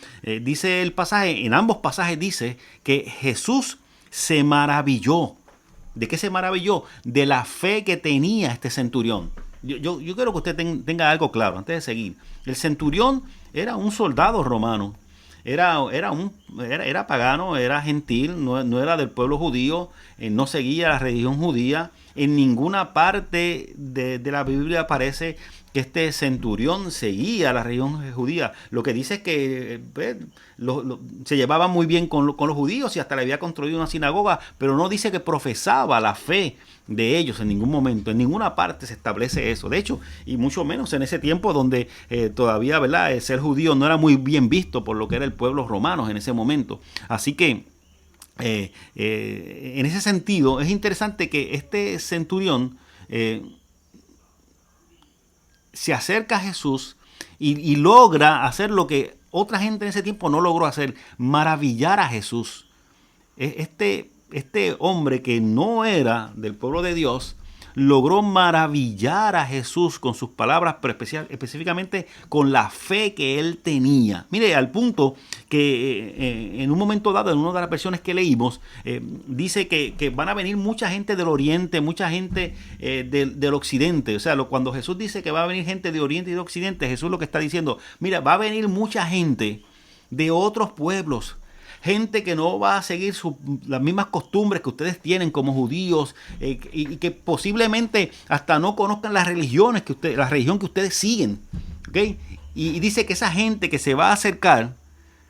dice el pasaje, en ambos pasajes dice que Jesús se maravilló. ¿De qué se maravilló? De la fe que tenía este centurión. Yo quiero que usted tenga algo claro antes de seguir. El centurión era un soldado romano. Era pagano, era gentil, no era del pueblo judío, no seguía la religión judía. En ninguna parte de la Biblia aparece que este centurión seguía la religión judía. Lo que dice es que se llevaba muy bien con los judíos y hasta le había construido una sinagoga, pero no dice que profesaba la fe de ellos en ningún momento. En ninguna parte se establece eso. De hecho, y mucho menos en ese tiempo donde todavía, ¿verdad?, el ser judío no era muy bien visto por lo que era el pueblo romano en ese momento. Así que en ese sentido es interesante que este centurión se acerca a Jesús y logra hacer lo que otra gente en ese tiempo no logró hacer, maravillar a Jesús. Este hombre que no era del pueblo de Dios logró maravillar a Jesús con sus palabras, pero específicamente con la fe que él tenía. Mire, al punto que en un momento dado, en una de las versiones que leímos, dice que van a venir mucha gente del oriente, mucha gente del occidente. O sea, cuando Jesús dice que va a venir gente de oriente y de occidente, Jesús lo que está diciendo, mira, va a venir mucha gente de otros pueblos, gente que no va a seguir las mismas costumbres que ustedes tienen como judíos y que posiblemente hasta no conozcan las religiones la religión que ustedes siguen. ¿Okay? Y dice que esa gente que se va a acercar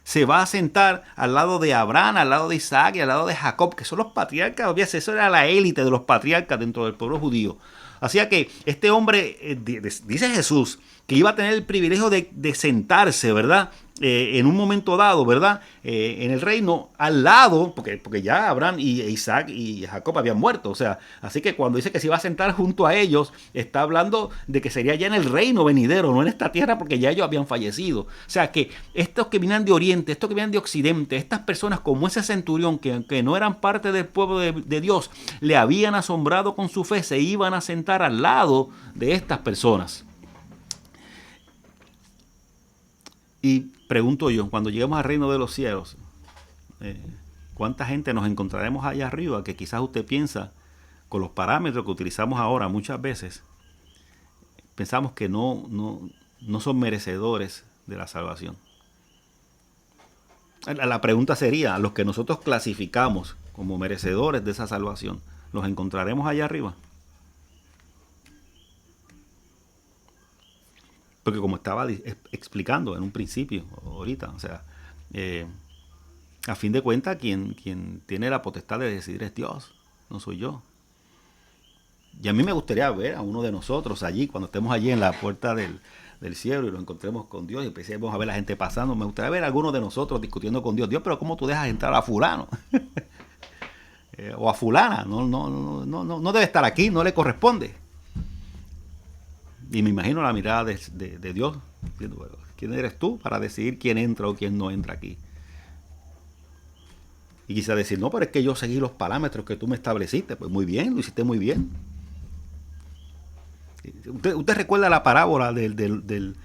se va a sentar al lado de Abraham, al lado de Isaac y al lado de Jacob, que son los patriarcas. Obviamente, eso era la élite de los patriarcas dentro del pueblo judío. Así que este hombre, dice Jesús, que iba a tener el privilegio de sentarse, ¿verdad?, en un momento dado, ¿verdad?, en el reino al lado, porque ya Abraham y Isaac y Jacob habían muerto. O sea, así que cuando dice que se iba a sentar junto a ellos, está hablando de que sería ya en el reino venidero, no en esta tierra, porque ya ellos habían fallecido. O sea, que estos que vienen de oriente, estos que vienen de occidente, estas personas como ese centurión, que aunque no eran parte del pueblo de Dios, le habían asombrado con su fe, se iban a sentar al lado de estas personas. Y pregunto yo, cuando lleguemos al reino de los cielos, ¿cuánta gente nos encontraremos allá arriba que quizás usted piensa, con los parámetros que utilizamos ahora muchas veces, pensamos que no son merecedores de la salvación? La pregunta sería, los que nosotros clasificamos como merecedores de esa salvación, ¿los encontraremos allá arriba? Porque como estaba explicando en un principio, ahorita, o sea, a fin de cuentas, quien tiene la potestad de decidir es Dios, no soy yo. Y a mí me gustaría ver a uno de nosotros allí, cuando estemos allí en la puerta del cielo y nos encontremos con Dios y empecemos a ver a la gente pasando. Me gustaría ver a alguno de nosotros discutiendo con Dios. Dios, pero ¿cómo tú dejas entrar a fulano? O a fulana. No debe estar aquí, no le corresponde. Y me imagino la mirada de Dios diciendo, bueno, ¿quién eres tú para decidir quién entra o quién no entra aquí? Y quizá decir, no, pero es que yo seguí los parámetros que tú me estableciste. Pues muy bien, lo hiciste muy bien. Usted recuerda la parábola del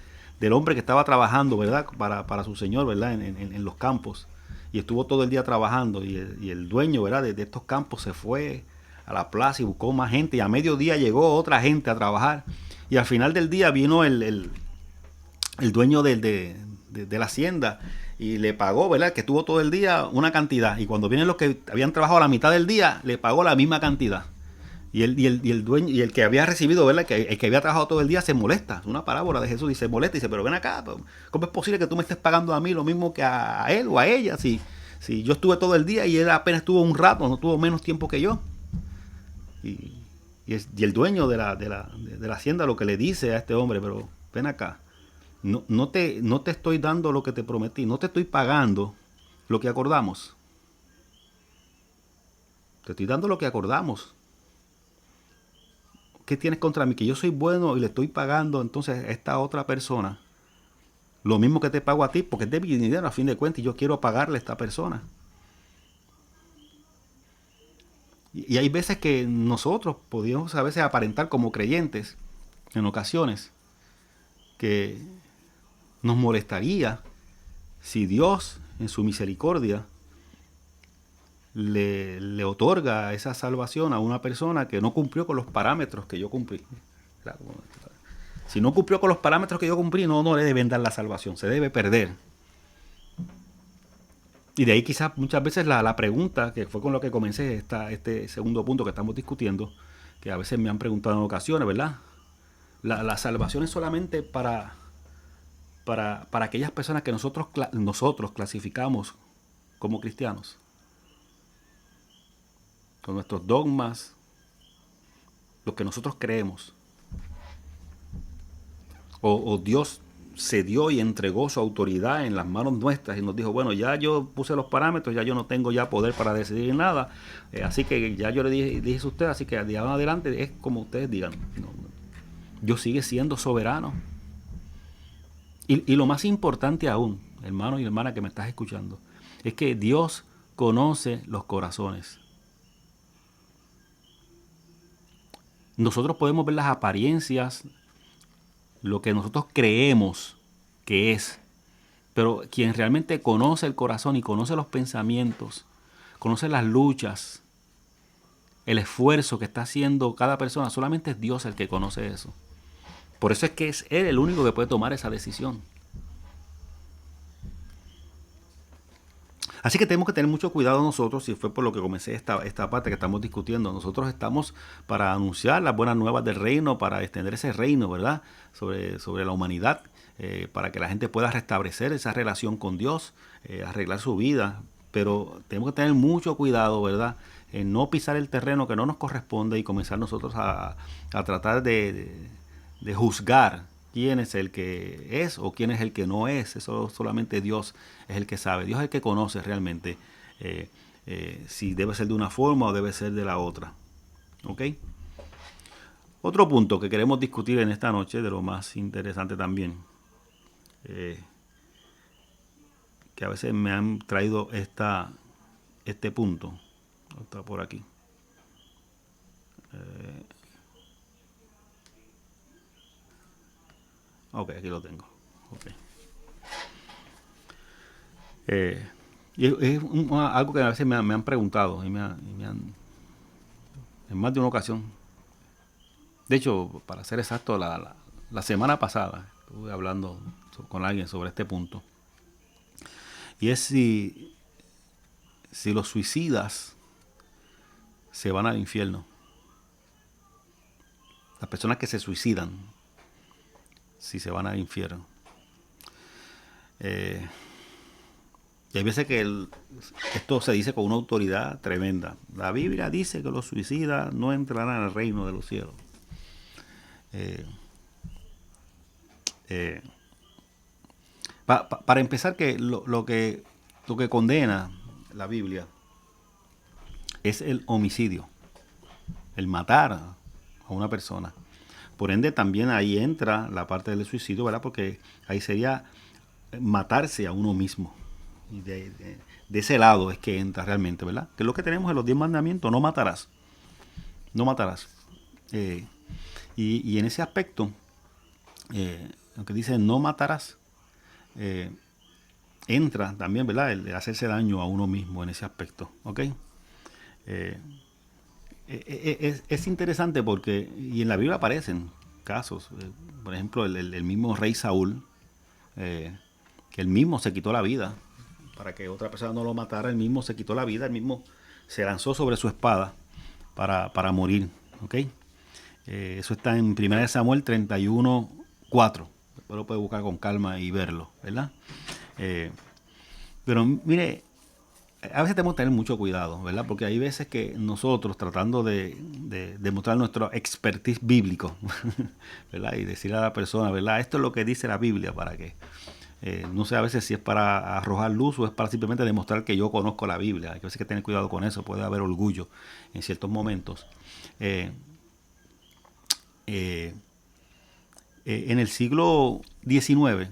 hombre que estaba trabajando, ¿verdad? Para su señor, ¿verdad? En los campos. Y estuvo todo el día trabajando. Y el dueño, ¿verdad? De estos campos se fue a la plaza y buscó más gente. Y a mediodía llegó otra gente a trabajar. Y al final del día vino el dueño de la hacienda y le pagó, ¿verdad? Que estuvo todo el día una cantidad. Y cuando vienen los que habían trabajado la mitad del día, le pagó la misma cantidad. Y el dueño, y el que había recibido, ¿verdad? El que había trabajado todo el día se molesta. Es una parábola de Jesús y se molesta y dice, pero ven acá, ¿cómo es posible que tú me estés pagando a mí lo mismo que a él o a ella? Si yo estuve todo el día y él apenas estuvo un rato, no tuvo menos tiempo que yo. Y el dueño de la hacienda lo que le dice a este hombre, pero ven acá, no te estoy dando lo que te prometí, no te estoy pagando lo que acordamos. Te estoy dando lo que acordamos. ¿Qué tienes contra mí? Que yo soy bueno y le estoy pagando entonces a esta otra persona lo mismo que te pago a ti, porque es de mi dinero a fin de cuentas y yo quiero pagarle a esta persona. Y hay veces que nosotros podríamos a veces aparentar como creyentes, en ocasiones, que nos molestaría si Dios, en su misericordia, le otorga esa salvación a una persona que no cumplió con los parámetros que yo cumplí. Si no cumplió con los parámetros que yo cumplí, no le deben dar la salvación, se debe perder. Y de ahí quizás muchas veces la pregunta, que fue con lo que comencé este segundo punto que estamos discutiendo, que a veces me han preguntado en ocasiones, ¿verdad? La salvación es solamente para aquellas personas que nosotros clasificamos como cristianos. Con nuestros dogmas, lo que nosotros creemos. O Dios se dio y entregó su autoridad en las manos nuestras y nos dijo, bueno, ya yo puse los parámetros, ya yo no tengo ya poder para decidir nada, así que ya yo le dije a usted, así que de ahora en adelante es como ustedes digan. Dios sigue siendo soberano. Y lo más importante aún, hermano y hermana que me estás escuchando, es que Dios conoce los corazones. Nosotros podemos ver las apariencias, lo que nosotros creemos que es, pero quien realmente conoce el corazón y conoce los pensamientos, conoce las luchas, el esfuerzo que está haciendo cada persona, solamente es Dios el que conoce eso. Por eso es que es Él el único que puede tomar esa decisión. Así que tenemos que tener mucho cuidado nosotros, y fue por lo que comencé esta parte que estamos discutiendo. Nosotros estamos para anunciar las buenas nuevas del reino, para extender ese reino, ¿verdad? Sobre la humanidad, para que la gente pueda restablecer esa relación con Dios, arreglar su vida. Pero tenemos que tener mucho cuidado, ¿verdad? En no pisar el terreno que no nos corresponde y comenzar nosotros a tratar de juzgar quién es el que es o quién es el que no es. Eso solamente Dios es el que sabe. Dios es el que conoce realmente si debe ser de una forma o debe ser de la otra. ¿Ok? Otro punto que queremos discutir en esta noche, de lo más interesante también, que a veces me han traído este punto. Está por aquí. Ok, aquí lo tengo. Okay. Y es algo que a veces me han preguntado y me han, en más de una ocasión. De hecho, para ser exacto, la semana pasada estuve hablando con alguien sobre este punto. Y es si los suicidas se van al infierno. Las personas que se suicidan, si se van al infierno. Y hay veces que esto se dice con una autoridad tremenda. La Biblia dice que los suicidas no entrarán al reino de los cielos. Eh, eh, para empezar, que lo que condena la Biblia es el homicidio, el matar a una persona. Por ende, también ahí entra la parte del suicidio, ¿verdad? Porque ahí sería matarse a uno mismo. Y de ese lado es que entra realmente, ¿verdad? Que es lo que tenemos en los 10 mandamientos: no matarás. No matarás. Y en ese aspecto, aunque dice no matarás, entra también, ¿verdad? El hacerse daño a uno mismo en ese aspecto, ¿ok? Es interesante porque, y en la Biblia aparecen casos, por ejemplo, el mismo rey Saúl, que él mismo se quitó la vida para que otra persona no lo matara. Él mismo se quitó la vida, él mismo se lanzó sobre su espada para morir, ¿ok? Eso está en 1 Samuel 31:4. Después lo puede buscar con calma y verlo, ¿verdad? Pero mire, a veces tenemos que tener mucho cuidado, ¿verdad? Porque hay veces que nosotros, tratando de demostrar nuestro expertise bíblico, ¿verdad? Y decirle a la persona, ¿verdad? Esto es lo que dice la Biblia, para que no sé a veces si es para arrojar luz o es para simplemente demostrar que yo conozco la Biblia. Hay veces que tener cuidado con eso, puede haber orgullo en ciertos momentos. En el siglo XIX,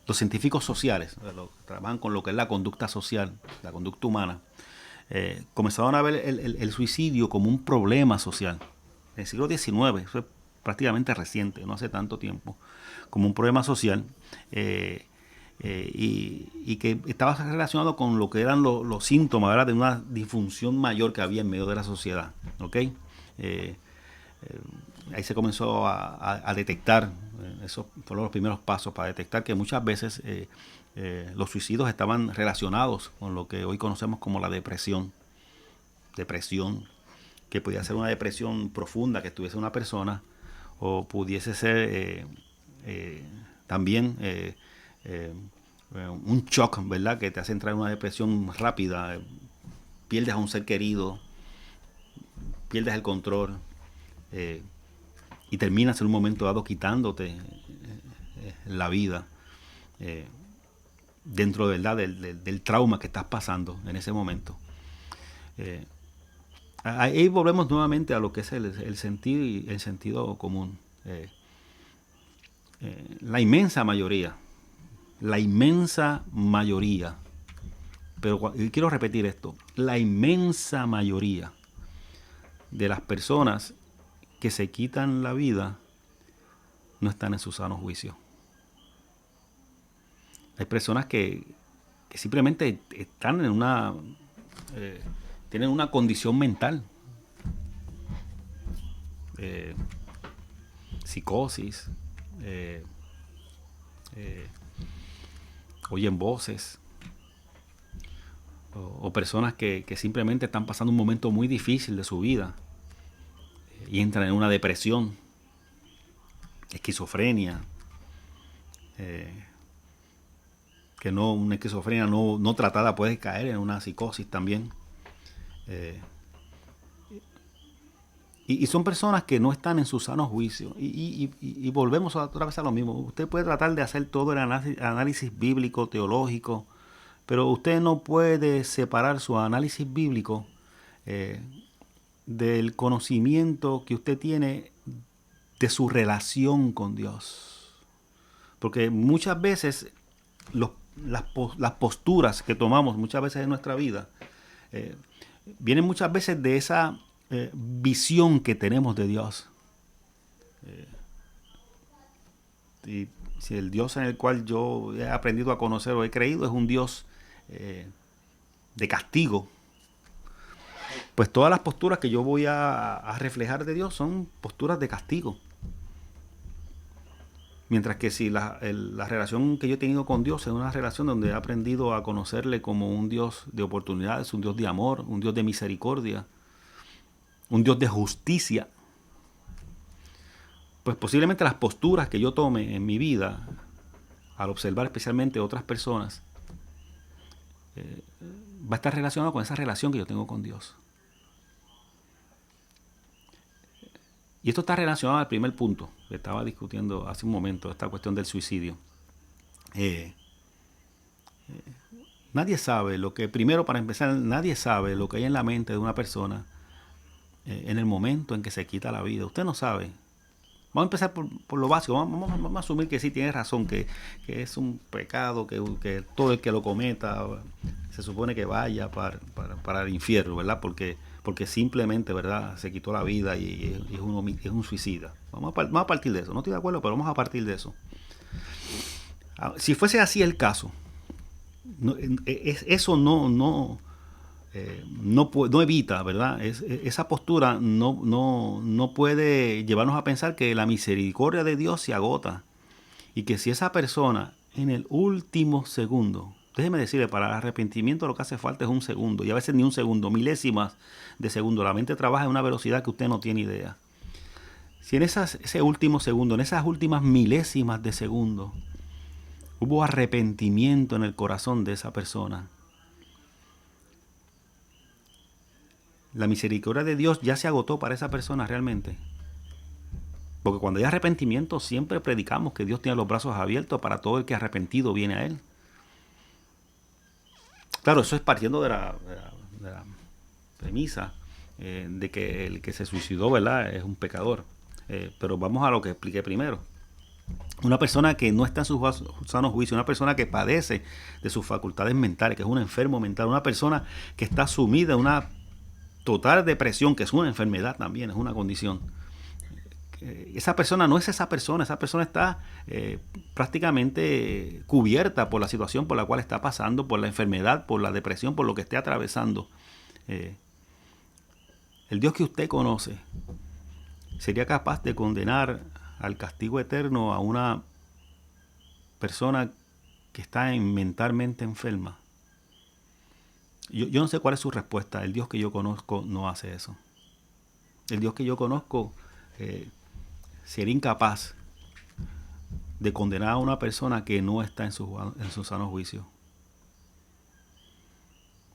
los científicos sociales, los que trabajan con lo que es la conducta social, la conducta humana, comenzaron a ver el suicidio como un problema social. En el siglo XIX, eso es prácticamente reciente, no hace tanto tiempo, como un problema social, y que estaba relacionado con lo que eran los síntomas, ¿verdad?, de una disfunción mayor que había en medio de la sociedad, ¿ok? Ahí se comenzó a detectar, esos fueron los primeros pasos para detectar que muchas veces los suicidios estaban relacionados con lo que hoy conocemos como la depresión. Depresión, que podía ser una depresión profunda que tuviese una persona, o pudiese ser también un shock, ¿verdad?, que te hace entrar en una depresión rápida, pierdes a un ser querido, pierdes el control, y terminas en un momento dado quitándote la vida, dentro, ¿verdad?, del trauma que estás pasando en ese momento. Ahí volvemos nuevamente a lo que es el sentido común. La inmensa mayoría, pero quiero repetir esto: la inmensa mayoría de las personas que se quitan la vida no están en su sano juicio. Hay personas que simplemente están en tienen una condición mental, psicosis, oyen voces, o personas que simplemente están pasando un momento muy difícil de su vida y entran en una depresión, esquizofrenia, que una esquizofrenia no tratada puede caer en una psicosis también. Y son personas que no están en su sano juicio. Y volvemos otra vez a lo mismo. Usted puede tratar de hacer todo el análisis bíblico, teológico, pero usted no puede separar su análisis bíblico del conocimiento que usted tiene de su relación con Dios. Porque muchas veces las posturas que tomamos muchas veces en nuestra vida vienen muchas veces de esa visión que tenemos de Dios. Y si el Dios en el cual yo he aprendido a conocer o he creído es un Dios de castigo, pues todas las posturas que yo voy a reflejar de Dios son posturas de castigo. Mientras que si la relación que yo he tenido con Dios es una relación donde he aprendido a conocerle como un Dios de oportunidades, un Dios de amor, un Dios de misericordia, un Dios de justicia, pues posiblemente las posturas que yo tome en mi vida, al observar especialmente otras personas, va a estar relacionado con esa relación que yo tengo con Dios. Y esto está relacionado al primer punto que estaba discutiendo hace un momento, esta cuestión del suicidio. Nadie sabe lo que, primero para empezar, nadie sabe lo que hay en la mente de una persona en el momento en que se quita la vida. Usted no sabe. Vamos a empezar por lo básico. Vamos a asumir que sí tiene razón, que es un pecado, que todo el que lo cometa se supone que vaya para el infierno, ¿verdad? Porque simplemente, ¿verdad? Se quitó la vida y es un suicida. Vamos a partir de eso. No estoy de acuerdo, pero vamos a partir de eso. Si fuese así el caso, eso no evita, ¿verdad? Esa postura no puede llevarnos a pensar que la misericordia de Dios se agota y que si esa persona en el último segundo, déjeme decirle, para el arrepentimiento lo que hace falta es un segundo, y a veces ni un segundo, milésimas de segundo. La mente trabaja en una velocidad que usted no tiene idea. Si en ese último segundo, en esas últimas milésimas de segundo, hubo arrepentimiento en el corazón de esa persona, la misericordia de Dios ya se agotó para esa persona realmente. Porque cuando hay arrepentimiento siempre predicamos que Dios tiene los brazos abiertos para todo el que arrepentido viene a Él. Claro, eso es partiendo de la premisa de que el que se suicidó, ¿verdad?, es un pecador. Pero vamos a lo que expliqué primero. Una persona que no está en su sano juicio, una persona que padece de sus facultades mentales, que es un enfermo mental, una persona que está sumida en una total depresión, que es una enfermedad también, es una condición. Esa persona no es esa persona está prácticamente cubierta por la situación por la cual está pasando, por la enfermedad, por la depresión, por lo que esté atravesando. El Dios que usted conoce sería capaz de condenar al castigo eterno a una persona que está mentalmente enferma. Yo no sé cuál es su respuesta. El Dios que yo conozco no hace eso. El Dios que yo conozco sería incapaz de condenar a una persona que no está en su sano juicio.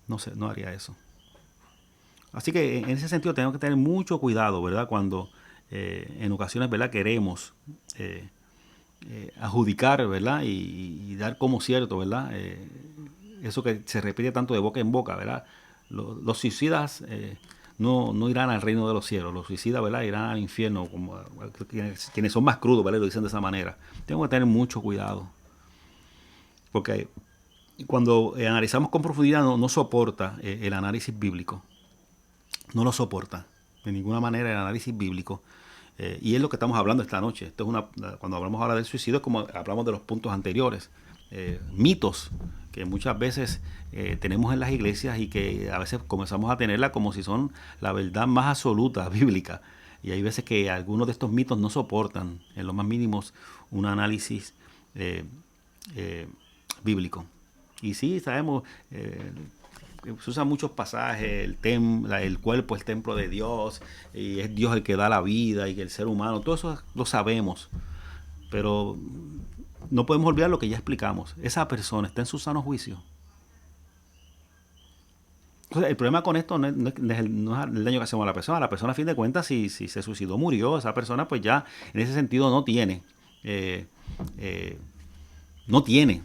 No sé, no haría eso. Así que en ese sentido tenemos que tener mucho cuidado, ¿verdad? Cuando en ocasiones, ¿verdad?, queremos adjudicar, ¿verdad?, y dar como cierto, ¿verdad?, eso que se repite tanto de boca en boca, ¿verdad? Los suicidas no irán al reino de los cielos. Los suicidas, ¿verdad?, irán al infierno, como quienes son más crudos, ¿verdad?, lo dicen de esa manera. Tengo que tener mucho cuidado. Porque cuando analizamos con profundidad no soporta el análisis bíblico. No lo soporta de ninguna manera el análisis bíblico. Y es lo que estamos hablando esta noche. Esto es cuando hablamos ahora del suicidio, es como hablamos de los puntos anteriores. Mitos que muchas veces tenemos en las iglesias y que a veces comenzamos a tenerla como si son la verdad más absoluta bíblica. Y hay veces que algunos de estos mitos no soportan en lo más mínimos un análisis bíblico. Y sí, sabemos, se usan muchos pasajes, el cuerpo es el templo de Dios, y es Dios el que da la vida, y el ser humano, todo eso lo sabemos. Pero no podemos olvidar lo que ya explicamos. Esa persona está en su sano juicio. Entonces, el problema con esto no es el daño que hacemos a la persona. La persona, a fin de cuentas, si se suicidó, murió. Esa persona, pues ya, en ese sentido, no tiene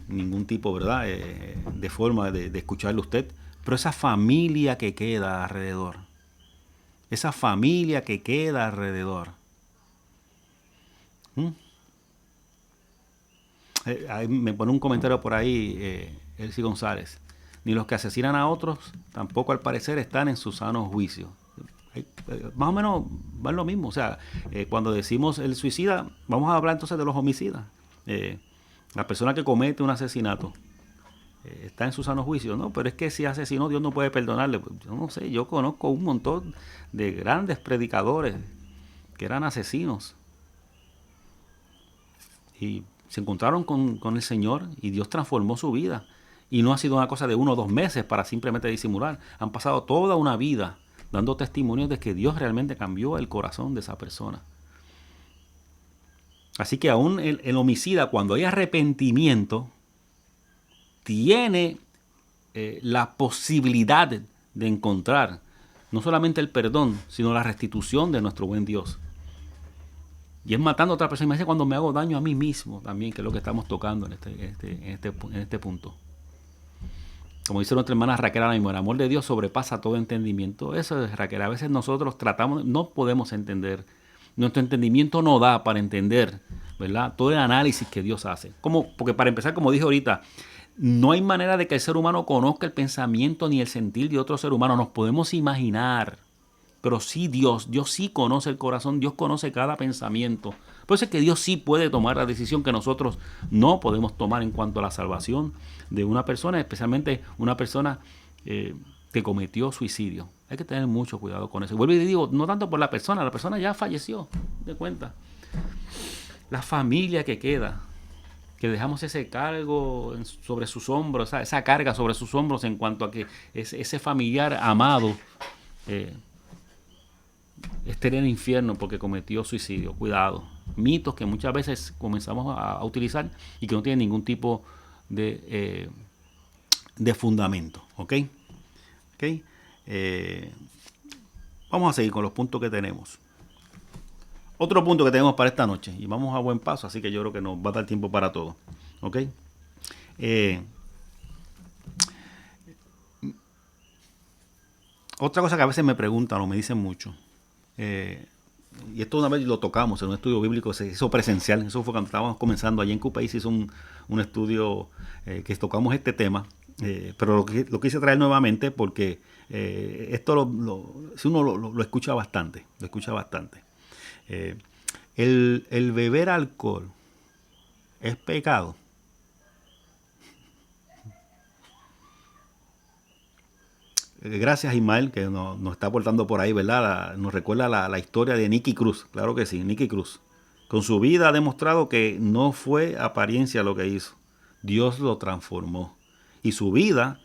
ningún tipo, ¿verdad?, de forma de escucharle a usted. Pero esa familia que queda alrededor, me pone un comentario por ahí, Elsie González. Ni los que asesinan a otros tampoco al parecer están en su sano juicio. Más o menos va lo mismo. O sea, cuando decimos el suicida, vamos a hablar entonces de los homicidas. La persona que comete un asesinato está en su sano juicio. No, pero es que si asesinó, Dios no puede perdonarle. Pues yo no sé, yo conozco un montón de grandes predicadores que eran asesinos y se encontraron con el Señor y Dios transformó su vida. Y no ha sido una cosa de 1 o 2 meses para simplemente disimular. Han pasado toda una vida dando testimonios de que Dios realmente cambió el corazón de esa persona. Así que aún el homicida, cuando hay arrepentimiento, tiene la posibilidad de encontrar no solamente el perdón, sino la restitución de nuestro buen Dios. Y es matando a otra persona. Imagínate cuando me hago daño a mí mismo también, que es lo que estamos tocando en este punto. Como dice nuestra hermana Raquel ahora mismo, el amor de Dios sobrepasa todo entendimiento. Eso es, Raquel. A veces nosotros no podemos entender. Nuestro entendimiento no da para entender, ¿verdad?, todo el análisis que Dios hace. Porque para empezar, como dije ahorita, no hay manera de que el ser humano conozca el pensamiento ni el sentir de otro ser humano. Nos podemos imaginar. Pero sí Dios sí conoce el corazón, Dios conoce cada pensamiento. Por eso es que Dios sí puede tomar la decisión que nosotros no podemos tomar en cuanto a la salvación de una persona, especialmente una persona que cometió suicidio. Hay que tener mucho cuidado con eso. Y vuelvo y digo, no tanto por la persona ya falleció, de cuenta. La familia que queda, que dejamos ese cargo sobre sus hombros, esa carga sobre sus hombros en cuanto a que ese familiar amado esté en el infierno porque cometió suicidio. Cuidado. Mitos que muchas veces comenzamos a utilizar y que no tienen ningún tipo de fundamento. ¿Ok? Vamos a seguir con los puntos que tenemos. Otro punto que tenemos para esta noche, y vamos a buen paso, así que yo creo que nos va a dar tiempo para todo. ¿Ok? Otra cosa que a veces me preguntan o me dicen mucho, y esto una vez lo tocamos en un estudio bíblico, se hizo presencial, eso fue cuando estábamos comenzando allí en Cupey, se hizo un estudio que tocamos este tema, pero lo quise traer nuevamente porque esto si uno lo escucha bastante, el beber alcohol es pecado. Gracias, Ismael, que nos está aportando por ahí, ¿verdad? Nos recuerda la historia de Nicky Cruz. Claro que sí, Nicky Cruz. Con su vida ha demostrado que no fue apariencia lo que hizo. Dios lo transformó. Y su vida,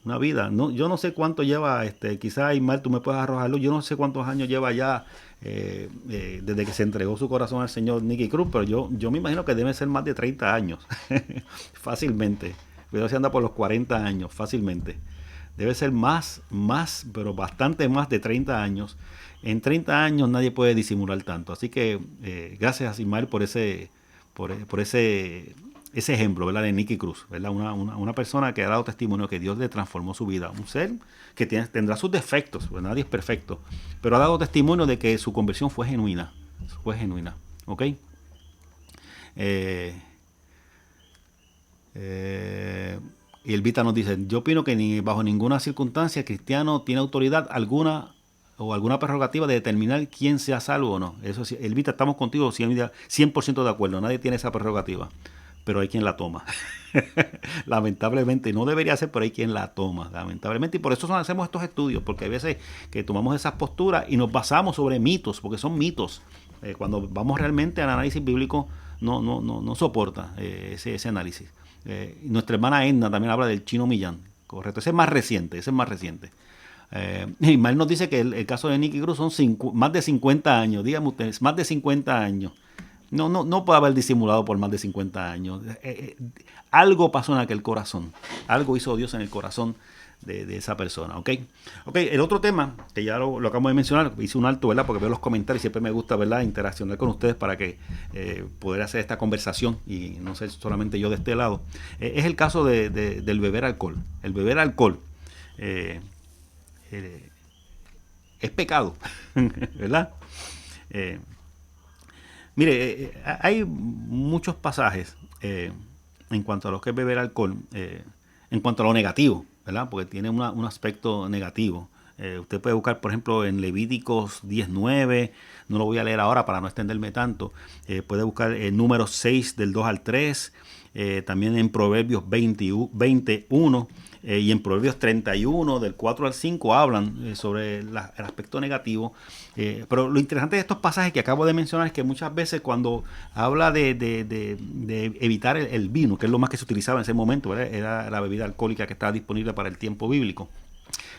una vida, yo no sé cuánto lleva, quizás, Ismael, tú me puedes arrojar luz, yo no sé cuántos años lleva ya desde que se entregó su corazón al Señor Nicky Cruz, pero yo me imagino que debe ser más de 30 años. Fácilmente. Cuidado si anda por los 40 años, fácilmente. Debe ser más, pero bastante más de 30 años. En 30 años nadie puede disimular tanto. Así que gracias, Ismael, por ese ejemplo, ¿verdad?, de Nicky Cruz, ¿verdad? Una persona que ha dado testimonio que Dios le transformó su vida. Un ser que tendrá sus defectos, pues nadie es perfecto, pero ha dado testimonio de que su conversión fue genuina. ¿Ok? Y el Vita nos dice, yo opino que ni bajo ninguna circunstancia el cristiano tiene autoridad alguna o alguna prerrogativa de determinar quién sea salvo o no. Eso sí, el Vita, estamos contigo 100% de acuerdo, nadie tiene esa prerrogativa, pero hay quien la toma. Lamentablemente, no debería ser, pero hay quien la toma, lamentablemente, y por eso hacemos estos estudios, porque hay veces que tomamos esas posturas y nos basamos sobre mitos, porque son mitos. Cuando vamos realmente al análisis bíblico, no soporta ese análisis. Nuestra hermana Edna también habla del Chino Millán, correcto, ese es más reciente. Ismael nos dice que el caso de Nicky Cruz son más de 50 años, díganme ustedes, más de 50 años. No puede haber disimulado por más de 50 años. Algo pasó en aquel corazón, algo hizo Dios en el corazón de esa persona. ¿Ok? El otro tema, que ya lo acabo de mencionar, hice un alto, ¿verdad?, porque veo los comentarios y siempre me gusta, ¿verdad?, interaccionar con ustedes para que poder hacer esta conversación y no ser solamente yo de este lado. Es el caso del beber alcohol. El beber alcohol es pecado, ¿verdad? Mire, hay muchos pasajes en cuanto a lo que es beber alcohol, en cuanto a lo negativo, ¿verdad? Porque tiene un aspecto negativo. Usted puede buscar, por ejemplo, en Levíticos 19, no lo voy a leer ahora para no extenderme tanto. Puede buscar en Números 6 del 2 al 3, también en Proverbios 21 y en Proverbios 31 del 4 al 5 hablan sobre el aspecto negativo. Pero lo interesante de estos pasajes que acabo de mencionar es que muchas veces cuando habla de evitar el vino, que es lo más que se utilizaba en ese momento, ¿verdad?, era la bebida alcohólica que estaba disponible para el tiempo bíblico.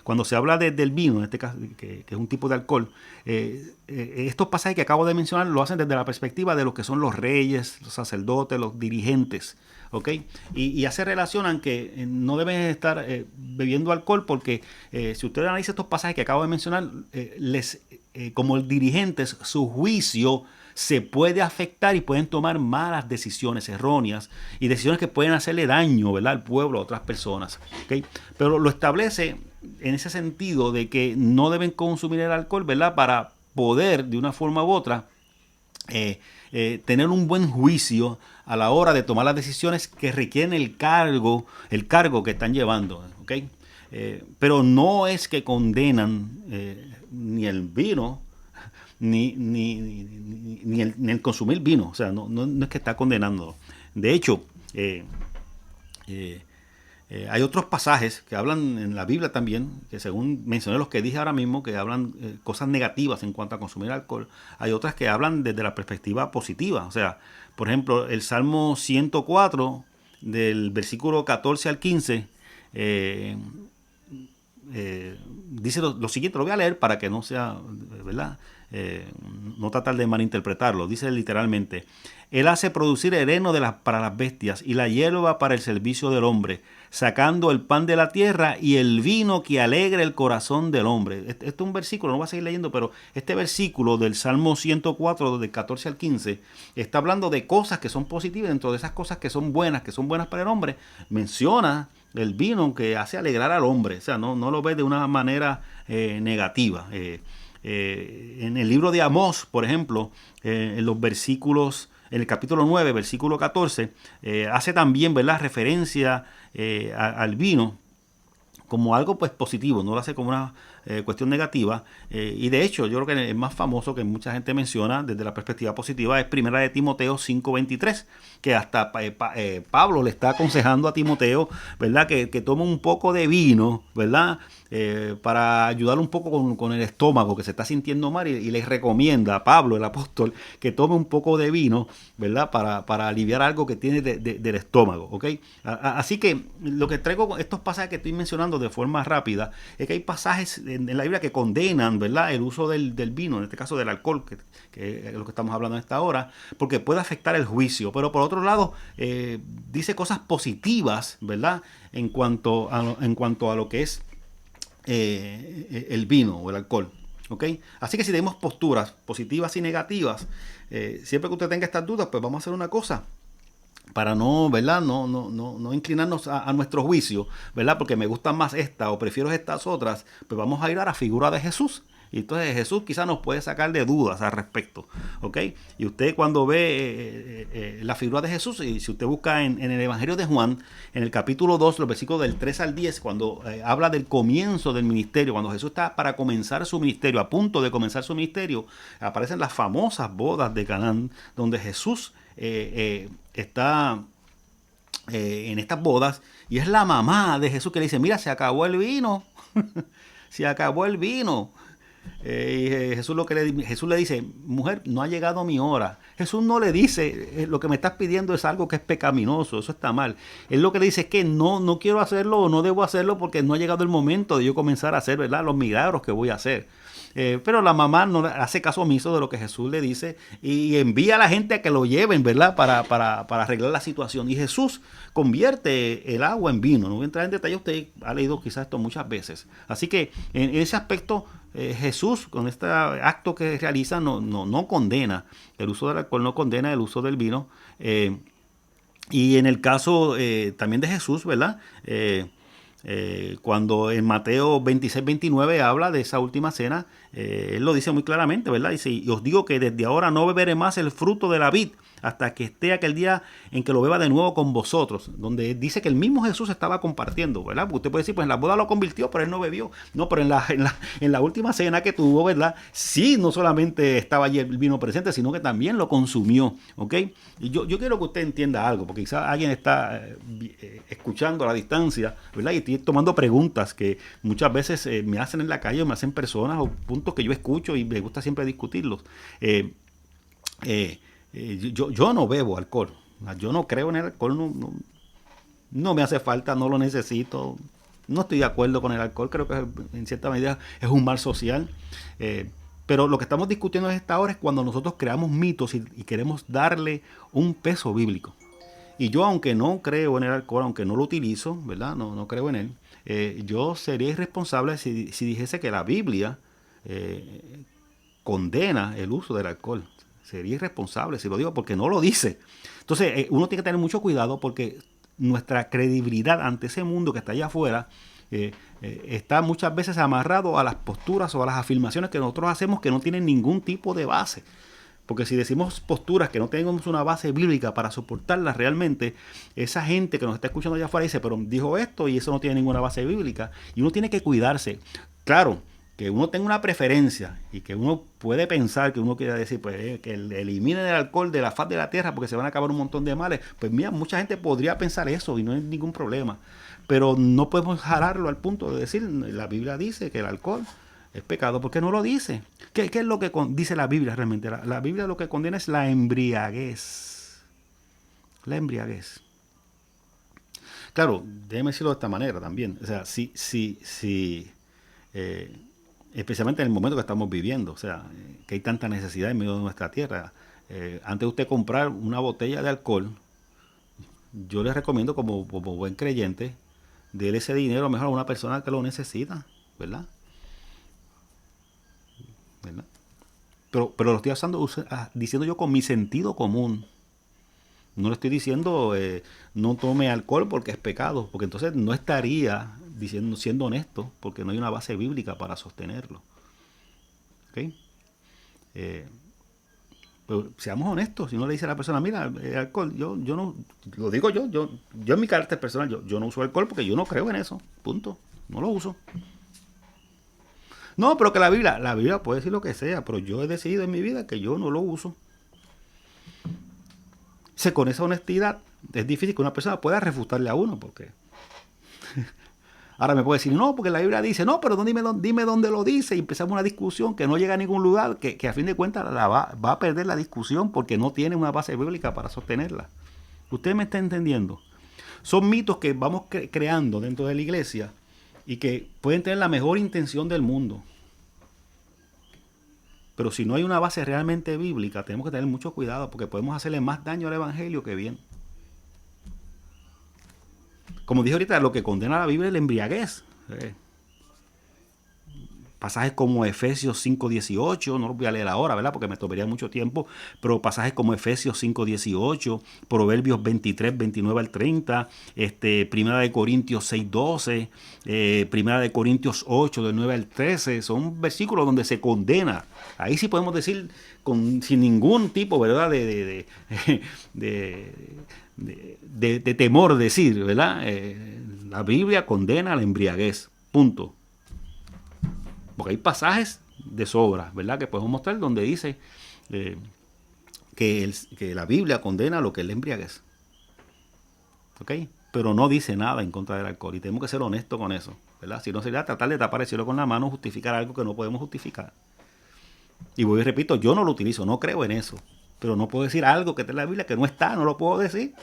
Cuando se habla del vino, en este caso, que es un tipo de alcohol, estos pasajes que acabo de mencionar lo hacen desde la perspectiva de lo que son los reyes, los sacerdotes, los dirigentes, ¿ok? Y ya se relacionan que no deben estar bebiendo alcohol porque si usted analiza estos pasajes que acabo de mencionar, como dirigentes, su juicio se puede afectar y pueden tomar malas decisiones erróneas y decisiones que pueden hacerle daño, ¿verdad?, al pueblo, a otras personas. ¿Okay? Pero lo establece en ese sentido de que no deben consumir el alcohol, ¿verdad?, para poder, de una forma u otra, tener un buen juicio a la hora de tomar las decisiones que requieren el cargo que están llevando. ¿Okay? Pero no es que condenan ni el vino, ni el consumir vino. O sea, no es que está condenando. De hecho, hay otros pasajes que hablan en la Biblia también, que según mencioné los que dije ahora mismo, que hablan cosas negativas en cuanto a consumir alcohol. Hay otras que hablan desde la perspectiva positiva. O sea, por ejemplo, el Salmo 104, del versículo 14 al 15, dice lo siguiente, lo voy a leer para que no sea, ¿verdad? No tratar de malinterpretarlo. Dice literalmente: Él hace producir el heno para las bestias y la hierba para el servicio del hombre, sacando el pan de la tierra y el vino que alegra el corazón del hombre. Este es un versículo, no voy a seguir leyendo, pero este versículo del Salmo 104, del 14 al 15, está hablando de cosas que son positivas. Dentro de esas cosas que son buenas para el hombre, menciona el vino que hace alegrar al hombre. O sea, no lo ve de una manera negativa. En el libro de Amós, por ejemplo, en los versículos, en el capítulo 9, versículo 14, hace también, ¿verdad?, referencia al vino como algo pues positivo, no lo hace como una cuestión negativa. Y de hecho, yo creo que el más famoso que mucha gente menciona desde la perspectiva positiva es Primera de Timoteo 5:23, que hasta Pablo le está aconsejando a Timoteo, ¿verdad?, que tome un poco de vino, ¿verdad?, para ayudar un poco con el estómago, que se está sintiendo mal, y les recomienda a Pablo, el apóstol, que tome un poco de vino, ¿verdad?, para aliviar algo que tiene del estómago. ¿Ok? Así que lo que traigo con estos pasajes que estoy mencionando de forma rápida es que hay pasajes en la Biblia que condenan, ¿verdad?, el uso del vino, en este caso del alcohol, que es lo que estamos hablando en esta hora, porque puede afectar el juicio. Pero por otro lado, dice cosas positivas, ¿verdad?, en cuanto a lo que es el vino o el alcohol. ¿Ok? Así que si tenemos posturas positivas y negativas, siempre que usted tenga estas dudas, pues vamos a hacer una cosa para no, ¿verdad?, no inclinarnos a nuestro juicio, ¿verdad?, porque me gustan más esta o prefiero estas otras, pues vamos a ir a la figura de Jesús. Y entonces Jesús quizás nos puede sacar de dudas al respecto. ¿Ok? Y usted cuando ve la figura de Jesús, y si usted busca en el Evangelio de Juan, en el capítulo 2, los versículos del 3 al 10, cuando habla del comienzo del ministerio, cuando Jesús está para comenzar su ministerio, a punto de comenzar su ministerio, aparecen las famosas bodas de Canaán, donde Jesús está en estas bodas, y es la mamá de Jesús que le dice: mira, se acabó el vino. Se acabó el vino. Jesús le dice: mujer, no ha llegado mi hora. Jesús no le dice: lo que me estás pidiendo es algo que es pecaminoso, eso está mal. Él lo que le dice es que no quiero hacerlo o no debo hacerlo porque no ha llegado el momento de yo comenzar a hacer, ¿verdad?, los milagros que voy a hacer. Pero la mamá no hace caso omiso de lo que Jesús le dice y envía a la gente a que lo lleven, ¿verdad?, para arreglar la situación. Y Jesús convierte el agua en vino. No voy a entrar en detalle, usted ha leído quizás esto muchas veces. Así que en ese aspecto, Jesús, con este acto que realiza, no condena el uso del alcohol, no condena el uso del vino. Y en el caso también de Jesús, ¿verdad?, cuando en Mateo 26-29 habla de esa última cena, él lo dice muy claramente, ¿verdad? Dice: y os digo que desde ahora no beberé más el fruto de la vid hasta que esté aquel día en que lo beba de nuevo con vosotros, donde dice que el mismo Jesús estaba compartiendo, ¿verdad? Porque usted puede decir: pues en la boda lo convirtió, pero él no bebió. No, pero en la última cena que tuvo, ¿verdad?, sí, no solamente estaba allí el vino presente, sino que también lo consumió. ¿Ok? Y yo quiero que usted entienda algo, porque quizás alguien está escuchando a la distancia, ¿verdad?, y estoy tomando preguntas que muchas veces me hacen en la calle, me hacen personas, o puntos que yo escucho y me gusta siempre discutirlos. Yo no bebo alcohol, yo no creo en el alcohol, no me hace falta, no lo necesito. No estoy de acuerdo con el alcohol, creo que en cierta medida es un mal social. Pero lo que estamos discutiendo en esta hora es cuando nosotros creamos mitos y queremos darle un peso bíblico. Y yo, aunque no creo en el alcohol, aunque no lo utilizo, ¿verdad? No creo en él, yo sería irresponsable si dijese que la Biblia condena el uso del alcohol. Sería irresponsable si lo digo porque no lo dice. Entonces, uno tiene que tener mucho cuidado porque nuestra credibilidad ante ese mundo que está allá afuera está muchas veces amarrado a las posturas o a las afirmaciones que nosotros hacemos que no tienen ningún tipo de base. Porque si decimos posturas que no tenemos una base bíblica para soportarlas realmente, esa gente que nos está escuchando allá afuera dice, pero dijo esto y eso no tiene ninguna base bíblica. Y uno tiene que cuidarse. Claro, que uno tenga una preferencia y que uno puede pensar que uno quiere decir, pues que eliminen el alcohol de la faz de la tierra porque se van a acabar un montón de males. Pues mira, mucha gente podría pensar eso y no hay ningún problema. Pero no podemos jalarlo al punto de decir, la Biblia dice que el alcohol es pecado, porque no lo dice. ¿Qué es lo que dice la Biblia realmente? La Biblia lo que condena es la embriaguez. La embriaguez. Claro, déjeme decirlo de esta manera también. O sea, especialmente en el momento que estamos viviendo, o sea, que hay tanta necesidad en medio de nuestra tierra. Antes de usted comprar una botella de alcohol, yo les recomiendo como buen creyente, déle ese dinero mejor a una persona que lo necesita, ¿verdad? ¿Verdad? Pero lo estoy diciendo yo con mi sentido común. No le estoy diciendo no tome alcohol porque es pecado, porque entonces no estaría siendo honesto, porque no hay una base bíblica para sostenerlo. ¿Ok? Pero seamos honestos, si uno le dice a la persona, mira, el alcohol, yo no, lo digo yo en mi carácter personal, yo no uso alcohol porque yo no creo en eso, punto, no lo uso. No, pero que la Biblia puede decir lo que sea, pero yo he decidido en mi vida que yo no lo uso. Con esa honestidad es difícil que una persona pueda refutarle a uno, porque ahora me puede decir, no, porque la Biblia dice, no, pero dime dónde lo dice, y empezamos una discusión que no llega a ningún lugar, que a fin de cuentas va a perder la discusión porque no tiene una base bíblica para sostenerla. ¿Usted me está entendiendo? Son mitos que vamos creando dentro de la iglesia y que pueden tener la mejor intención del mundo. Pero si no hay una base realmente bíblica, tenemos que tener mucho cuidado porque podemos hacerle más daño al evangelio que bien. Como dije ahorita, lo que condena la Biblia es la embriaguez. Pasajes como Efesios 5:18, no los voy a leer ahora, ¿verdad? Porque me tomaría mucho tiempo, pero pasajes como Efesios 5:18, Proverbios 23:29 al 30, Primera de Corintios 6:12, Primera de Corintios 8, del 9 al 13, son versículos donde se condena. Ahí sí podemos decir sin ningún tipo, ¿verdad? De temor decir, ¿verdad? La Biblia condena la embriaguez, punto. Porque hay pasajes de sobra, ¿verdad? Que podemos mostrar donde dice que la Biblia condena lo que es la embriaguez. ¿Ok? Pero no dice nada en contra del alcohol. Y tenemos que ser honestos con eso, ¿verdad? Si no sería tratar de tapar el cielo con la mano, justificar algo que no podemos justificar. Y voy y repito, yo no lo utilizo, no creo en eso. Pero no puedo decir algo que esté en la Biblia que no está, no lo puedo decir.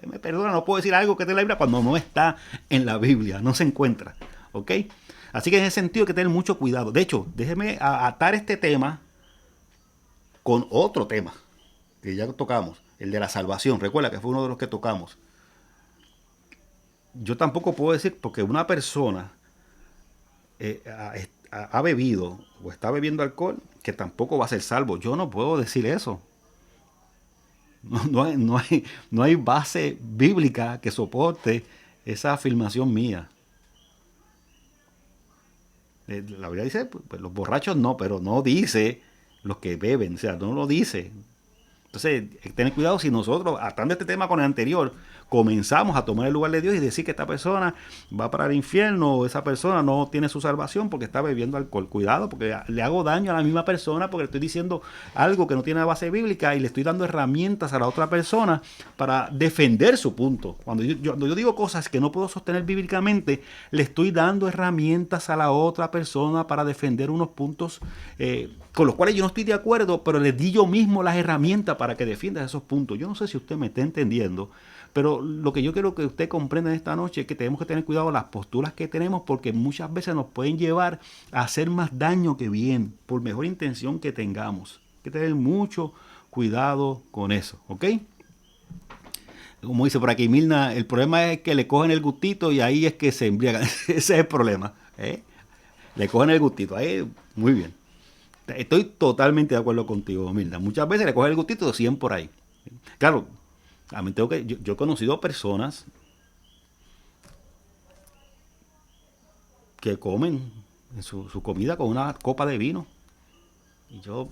Me perdona, no puedo decir algo que esté en la Biblia cuando no está en la Biblia, no se encuentra. ¿Ok? Así que en ese sentido hay que tener mucho cuidado. De hecho, déjeme atar este tema con otro tema que ya tocamos, el de la salvación. Recuerda que fue uno de los que tocamos. Yo tampoco puedo decir, porque una persona ha bebido o está bebiendo alcohol, que tampoco va a ser salvo. Yo no puedo decir eso. No hay base bíblica que soporte esa afirmación mía. La Biblia dice, pues los borrachos no, pero no dice los que beben, o sea, no lo dice. Entonces, hay que tener cuidado si nosotros, atando este tema con el anterior, comenzamos a tomar el lugar de Dios y decir que esta persona va para el infierno o esa persona no tiene su salvación porque está bebiendo alcohol. Cuidado, porque le hago daño a la misma persona porque le estoy diciendo algo que no tiene base bíblica y le estoy dando herramientas a la otra persona para defender su punto. Cuando yo digo cosas que no puedo sostener bíblicamente, le estoy dando herramientas a la otra persona para defender unos puntos con los cuales yo no estoy de acuerdo, pero le di yo mismo las herramientas para que defienda esos puntos. Yo no sé si usted me está entendiendo, Pero lo que yo quiero que usted comprenda esta noche es que tenemos que tener cuidado con las posturas que tenemos, porque muchas veces nos pueden llevar a hacer más daño que bien, por mejor intención que tengamos. Hay que tener mucho cuidado con eso, ¿ok? Como dice por aquí Milna, el problema es que le cogen el gustito y ahí es que se embriagan. Ese es el problema, ¿eh? Le cogen el gustito, ahí muy bien. Estoy totalmente de acuerdo contigo, Milna. Muchas veces le cogen el gustito de 100 por ahí. Claro, a mí yo he conocido personas que comen su comida con una copa de vino y yo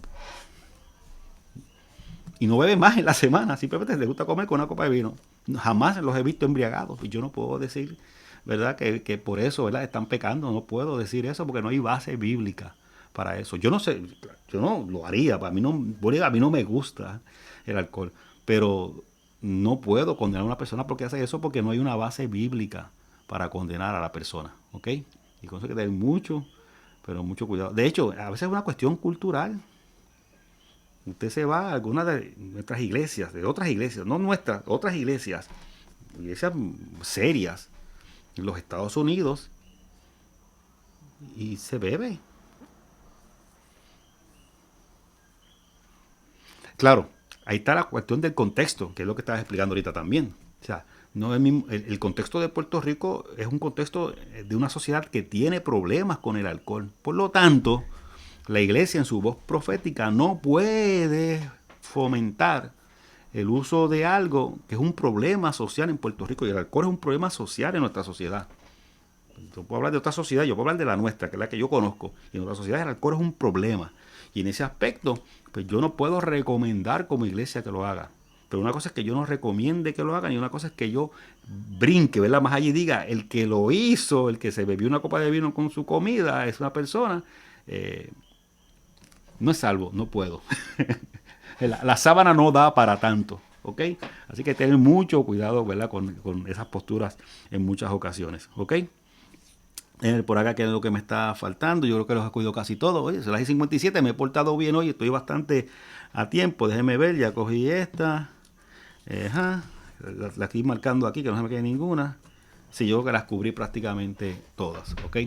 y no beben más en la semana, simplemente les gusta comer con una copa de vino. Jamás los he visto embriagados y yo no puedo decir, ¿verdad? Que por eso, ¿verdad? Están pecando, no puedo decir eso porque no hay base bíblica para eso. Yo no sé, yo no lo haría, a mí no me gusta el alcohol, pero no puedo condenar a una persona porque hace eso porque no hay una base bíblica para condenar a la persona, ¿ok? Y con eso hay que tener mucho, pero mucho cuidado. De hecho, a veces es una cuestión cultural. Usted se va a alguna de nuestras iglesias, de otras iglesias, no nuestras, otras iglesias serias en los Estados Unidos y se bebe. Claro, ahí está la cuestión del contexto, que es lo que estaba explicando ahorita también. O sea, no es el contexto de Puerto Rico es un contexto de una sociedad que tiene problemas con el alcohol. Por lo tanto, la iglesia en su voz profética no puede fomentar el uso de algo que es un problema social en Puerto Rico. Y el alcohol es un problema social en nuestra sociedad. Yo puedo hablar de otra sociedad, yo puedo hablar de la nuestra, que es la que yo conozco. Y en otra sociedad el alcohol es un problema. Y en ese aspecto, pues yo no puedo recomendar como iglesia que lo haga. Pero una cosa es que yo no recomiende que lo hagan y una cosa es que yo brinque, ¿verdad? Más allá y diga, el que lo hizo, el que se bebió una copa de vino con su comida, es una persona, no es salvo, no puedo. La sábana no da para tanto, ¿ok? Así que tener mucho cuidado, ¿verdad? Con esas posturas en muchas ocasiones, ¿ok? Por acá, que es lo que me está faltando. Yo creo que los he cuidado casi todos. Oye, son las 57, me he portado bien hoy, estoy bastante a tiempo. Déjeme ver, ya cogí esta. Ajá. La estoy marcando aquí, que no se me quede ninguna. Sí, yo creo que las cubrí prácticamente todas, ¿ok?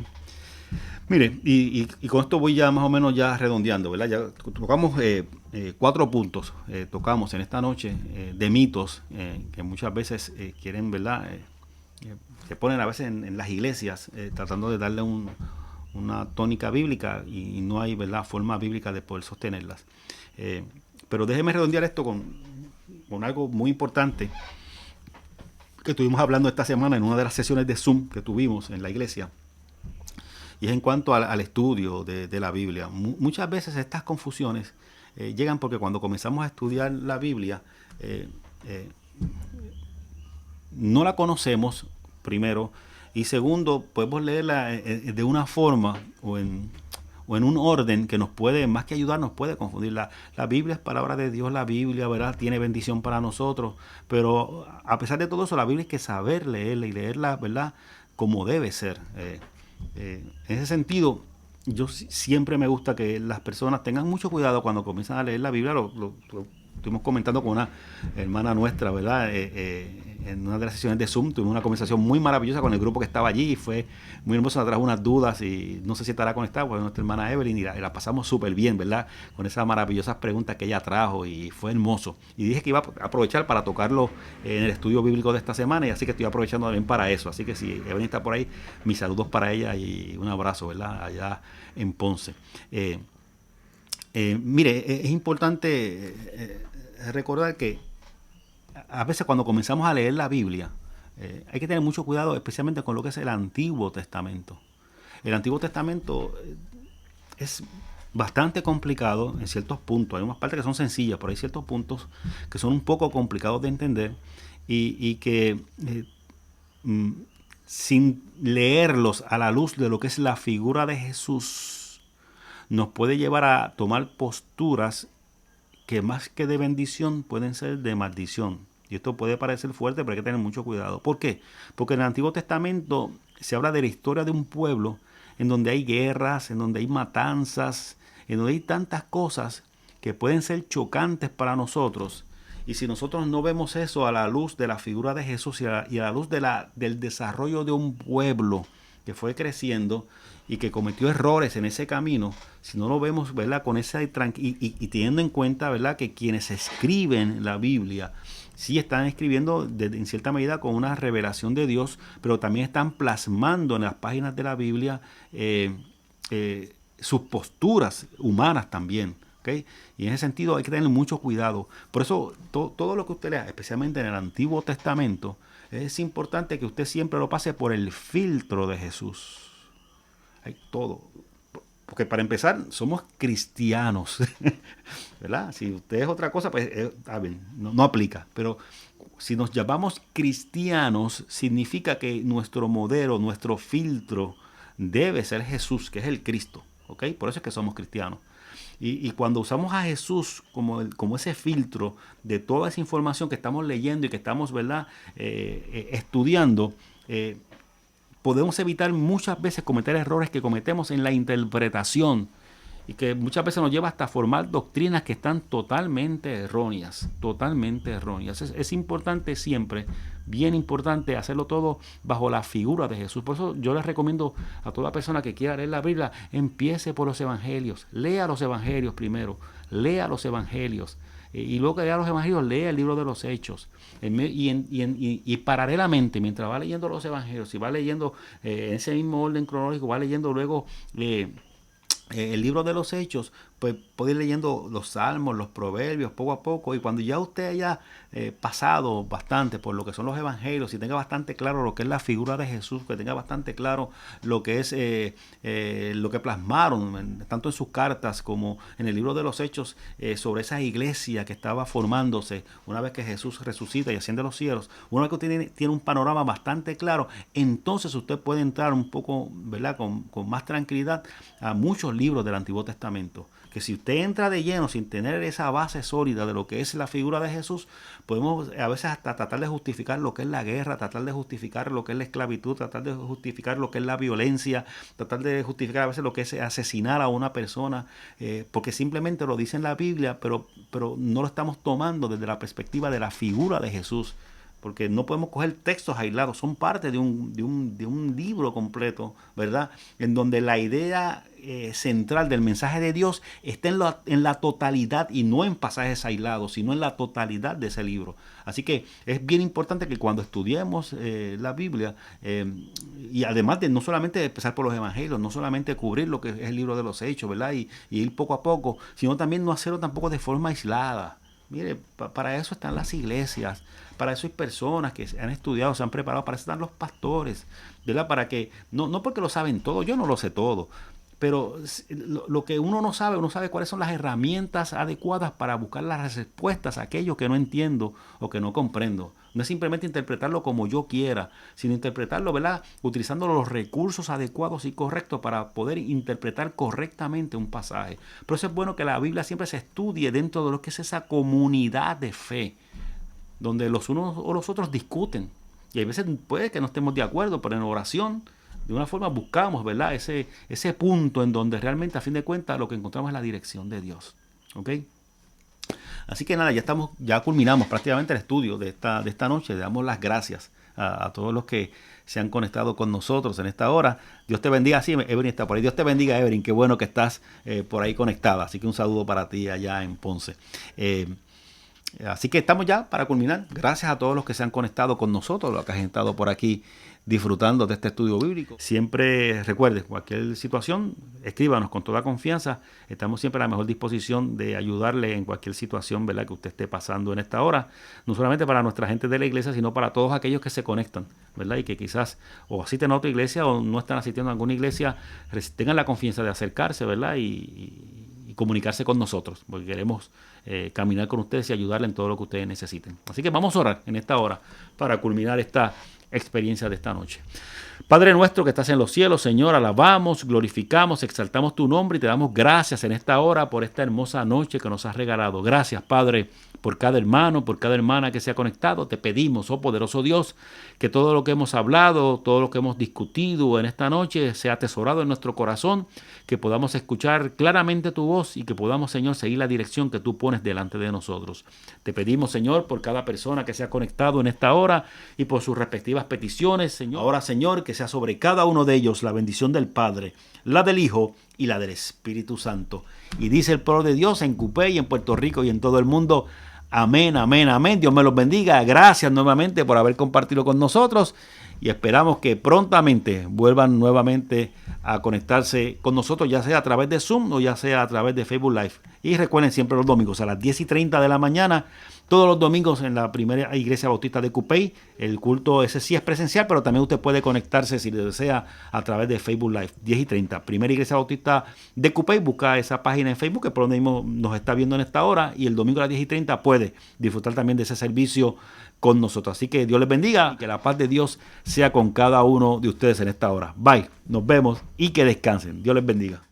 Mire, y con esto voy ya más o menos ya redondeando, ¿verdad? Ya tocamos 4 puntos, tocamos en esta noche de mitos que muchas veces quieren, ¿verdad? Se ponen a veces en las iglesias tratando de darle una tónica bíblica y no hay, ¿verdad?, forma bíblica de poder sostenerlas. Pero déjeme redondear esto con algo muy importante que estuvimos hablando esta semana en una de las sesiones de Zoom que tuvimos en la iglesia. Y es en cuanto al estudio de la Biblia. Muchas veces estas confusiones llegan porque cuando comenzamos a estudiar la Biblia, no la conocemos, primero, y segundo, podemos leerla de una forma o en un orden que nos puede, más que ayudar, nos puede confundir. La Biblia es palabra de Dios, la Biblia, ¿verdad?, tiene bendición para nosotros, pero a pesar de todo eso, la Biblia hay que saber leerla y leerla, ¿verdad?, como debe ser. En ese sentido, yo siempre me gusta que las personas tengan mucho cuidado cuando comienzan a leer la Biblia. Lo estuvimos comentando con una hermana nuestra, ¿verdad? En una de las sesiones de Zoom tuvimos una conversación muy maravillosa con el grupo que estaba allí y fue muy hermoso, nos trajo unas dudas y no sé si estará conectada, pues nuestra hermana Evelyn y la pasamos súper bien, ¿verdad? Con esas maravillosas preguntas que ella trajo y fue hermoso. Y dije que iba a aprovechar para tocarlo en el estudio bíblico de esta semana y así que estoy aprovechando también para eso. Así que si Evelyn está por ahí, mis saludos para ella y un abrazo, ¿verdad? Allá en Ponce. Mire, es importante recordar que a veces cuando comenzamos a leer la Biblia, hay que tener mucho cuidado, especialmente con lo que es el Antiguo Testamento. El Antiguo Testamento es bastante complicado en ciertos puntos. Hay unas partes que son sencillas, pero hay ciertos puntos que son un poco complicados de entender y que sin leerlos a la luz de lo que es la figura de Jesús, nos puede llevar a tomar posturas que más que de bendición pueden ser de maldición. Y esto puede parecer fuerte, pero hay que tener mucho cuidado. ¿Por qué? Porque en el Antiguo Testamento se habla de la historia de un pueblo en donde hay guerras, en donde hay matanzas, en donde hay tantas cosas que pueden ser chocantes para nosotros Y si nosotros no vemos eso a la luz de la figura de Jesús y a la luz del desarrollo de un pueblo que fue creciendo y que cometió errores en ese camino, si no lo vemos, ¿verdad?, con esa y teniendo en cuenta, ¿verdad?, que quienes escriben la Biblia sí están escribiendo en cierta medida con una revelación de Dios, pero también están plasmando en las páginas de la Biblia sus posturas humanas también. ¿Okay? Y en ese sentido hay que tener mucho cuidado. Por eso todo lo que usted lea, especialmente en el Antiguo Testamento, es importante que usted siempre lo pase por el filtro de Jesús. Hay todo. Porque para empezar, somos cristianos. ¿Verdad? Si usted es otra cosa, pues no aplica. Pero si nos llamamos cristianos, significa que nuestro modelo, nuestro filtro debe ser Jesús, que es el Cristo. ¿Okay? Por eso es que somos cristianos. Y cuando usamos a Jesús como ese filtro de toda esa información que estamos leyendo y que estamos, ¿verdad?, estudiando, podemos evitar muchas veces cometer errores que cometemos en la interpretación y que muchas veces nos lleva hasta formar doctrinas que están totalmente erróneas, totalmente erróneas. Es importante siempre, bien importante, hacerlo todo bajo la figura de Jesús. Por eso yo les recomiendo a toda persona que quiera leer la Biblia, empiece por los evangelios, lea los evangelios primero, lea los evangelios. Y luego que lea los evangelios, lea el libro de los Hechos. Y paralelamente, mientras va leyendo los evangelios, y va leyendo en ese mismo orden cronológico, va leyendo luego el libro de los Hechos, pues puede ir leyendo los salmos, los proverbios, poco a poco, y cuando ya usted haya pasado bastante por lo que son los evangelios y tenga bastante claro lo que es la figura de Jesús, que tenga bastante claro lo que es lo que plasmaron, tanto en sus cartas como en el libro de los Hechos, sobre esa iglesia que estaba formándose una vez que Jesús resucita y asciende a los cielos, una vez que usted tiene un panorama bastante claro, entonces usted puede entrar un poco, ¿verdad?, con más tranquilidad a muchos libros del Antiguo Testamento. Que si usted entra de lleno sin tener esa base sólida de lo que es la figura de Jesús, podemos a veces hasta tratar de justificar lo que es la guerra, tratar de justificar lo que es la esclavitud, tratar de justificar lo que es la violencia, tratar de justificar a veces lo que es asesinar a una persona, porque simplemente lo dice en la Biblia, pero no lo estamos tomando desde la perspectiva de la figura de Jesús. Porque no podemos coger textos aislados, son parte de un libro completo, ¿verdad? En donde la idea central del mensaje de Dios está en la totalidad y no en pasajes aislados, sino en la totalidad de ese libro. Así que es bien importante que cuando estudiemos la Biblia, y además de no solamente empezar por los evangelios, no solamente cubrir lo que es el libro de los Hechos, ¿verdad? Y ir poco a poco, sino también no hacerlo tampoco de forma aislada. Mire, para eso están las iglesias, para eso hay personas que han estudiado, se han preparado, para eso están los pastores, ¿verdad? Para que, no porque lo saben todo, yo no lo sé todo, pero lo que uno sabe cuáles son las herramientas adecuadas para buscar las respuestas a aquello que no entiendo o que no comprendo. No es simplemente interpretarlo como yo quiera, sino interpretarlo, ¿verdad?, utilizando los recursos adecuados y correctos para poder interpretar correctamente un pasaje. Por eso es bueno que la Biblia siempre se estudie dentro de lo que es esa comunidad de fe, donde los unos o los otros discuten. Y a veces puede que no estemos de acuerdo, pero en oración, de una forma buscamos, ¿verdad?, ese punto en donde realmente, a fin de cuentas, lo que encontramos es la dirección de Dios. ¿Ok? Así que nada, ya culminamos prácticamente el estudio de esta noche. Le damos las gracias a todos los que se han conectado con nosotros en esta hora. Dios te bendiga. Sí, Evelyn está por ahí. Dios te bendiga, Evelyn. Qué bueno que estás por ahí conectada. Así que un saludo para ti allá en Ponce. Así que estamos ya para culminar. Gracias a todos los que se han conectado con nosotros, los que han estado por aquí disfrutando de este estudio bíblico. Siempre recuerde, cualquier situación, escríbanos con toda confianza. Estamos siempre a la mejor disposición de ayudarle en cualquier situación, ¿verdad?, que usted esté pasando en esta hora. No solamente para nuestra gente de la iglesia, sino para todos aquellos que se conectan, ¿verdad?, y que quizás o asisten a otra iglesia o no están asistiendo a alguna iglesia, tengan la confianza de acercarse, ¿verdad?, y comunicarse con nosotros, porque queremos caminar con ustedes y ayudarles en todo lo que ustedes necesiten. Así que vamos a orar en esta hora para culminar esta experiencia de esta noche. Padre nuestro que estás en los cielos, Señor, alabamos, glorificamos, exaltamos tu nombre y te damos gracias en esta hora por esta hermosa noche que nos has regalado. Gracias, Padre, por cada hermano, por cada hermana que se ha conectado. Te pedimos, oh poderoso Dios, que todo lo que hemos hablado, todo lo que hemos discutido en esta noche sea atesorado en nuestro corazón, que podamos escuchar claramente tu voz y que podamos, Señor, seguir la dirección que tú pones delante de nosotros. Te pedimos, Señor, por cada persona que se ha conectado en esta hora y por sus respectivas peticiones, Señor. Ahora, Señor, que sea sobre cada uno de ellos la bendición del Padre, la del Hijo y la del Espíritu Santo. Y dice el pueblo de Dios en Cupey, en Puerto Rico y en todo el mundo: amén, amén, amén. Dios me los bendiga. Gracias nuevamente por haber compartido con nosotros y esperamos que prontamente vuelvan nuevamente a conectarse con nosotros, ya sea a través de Zoom o ya sea a través de Facebook Live. Y recuerden, siempre los domingos a las 10:30 de la mañana, todos los domingos en la primera iglesia bautista de Cupey. El culto ese sí es presencial, pero también usted puede conectarse si lo desea a través de Facebook Live, 10:30. Primera iglesia bautista de Cupey, busca esa página en Facebook, que por donde mismo nos está viendo en esta hora, y el domingo a las 10:30 puede disfrutar también de ese servicio con nosotros. Así que Dios les bendiga y que la paz de Dios sea con cada uno de ustedes en esta hora. Bye, nos vemos y que descansen. Dios les bendiga.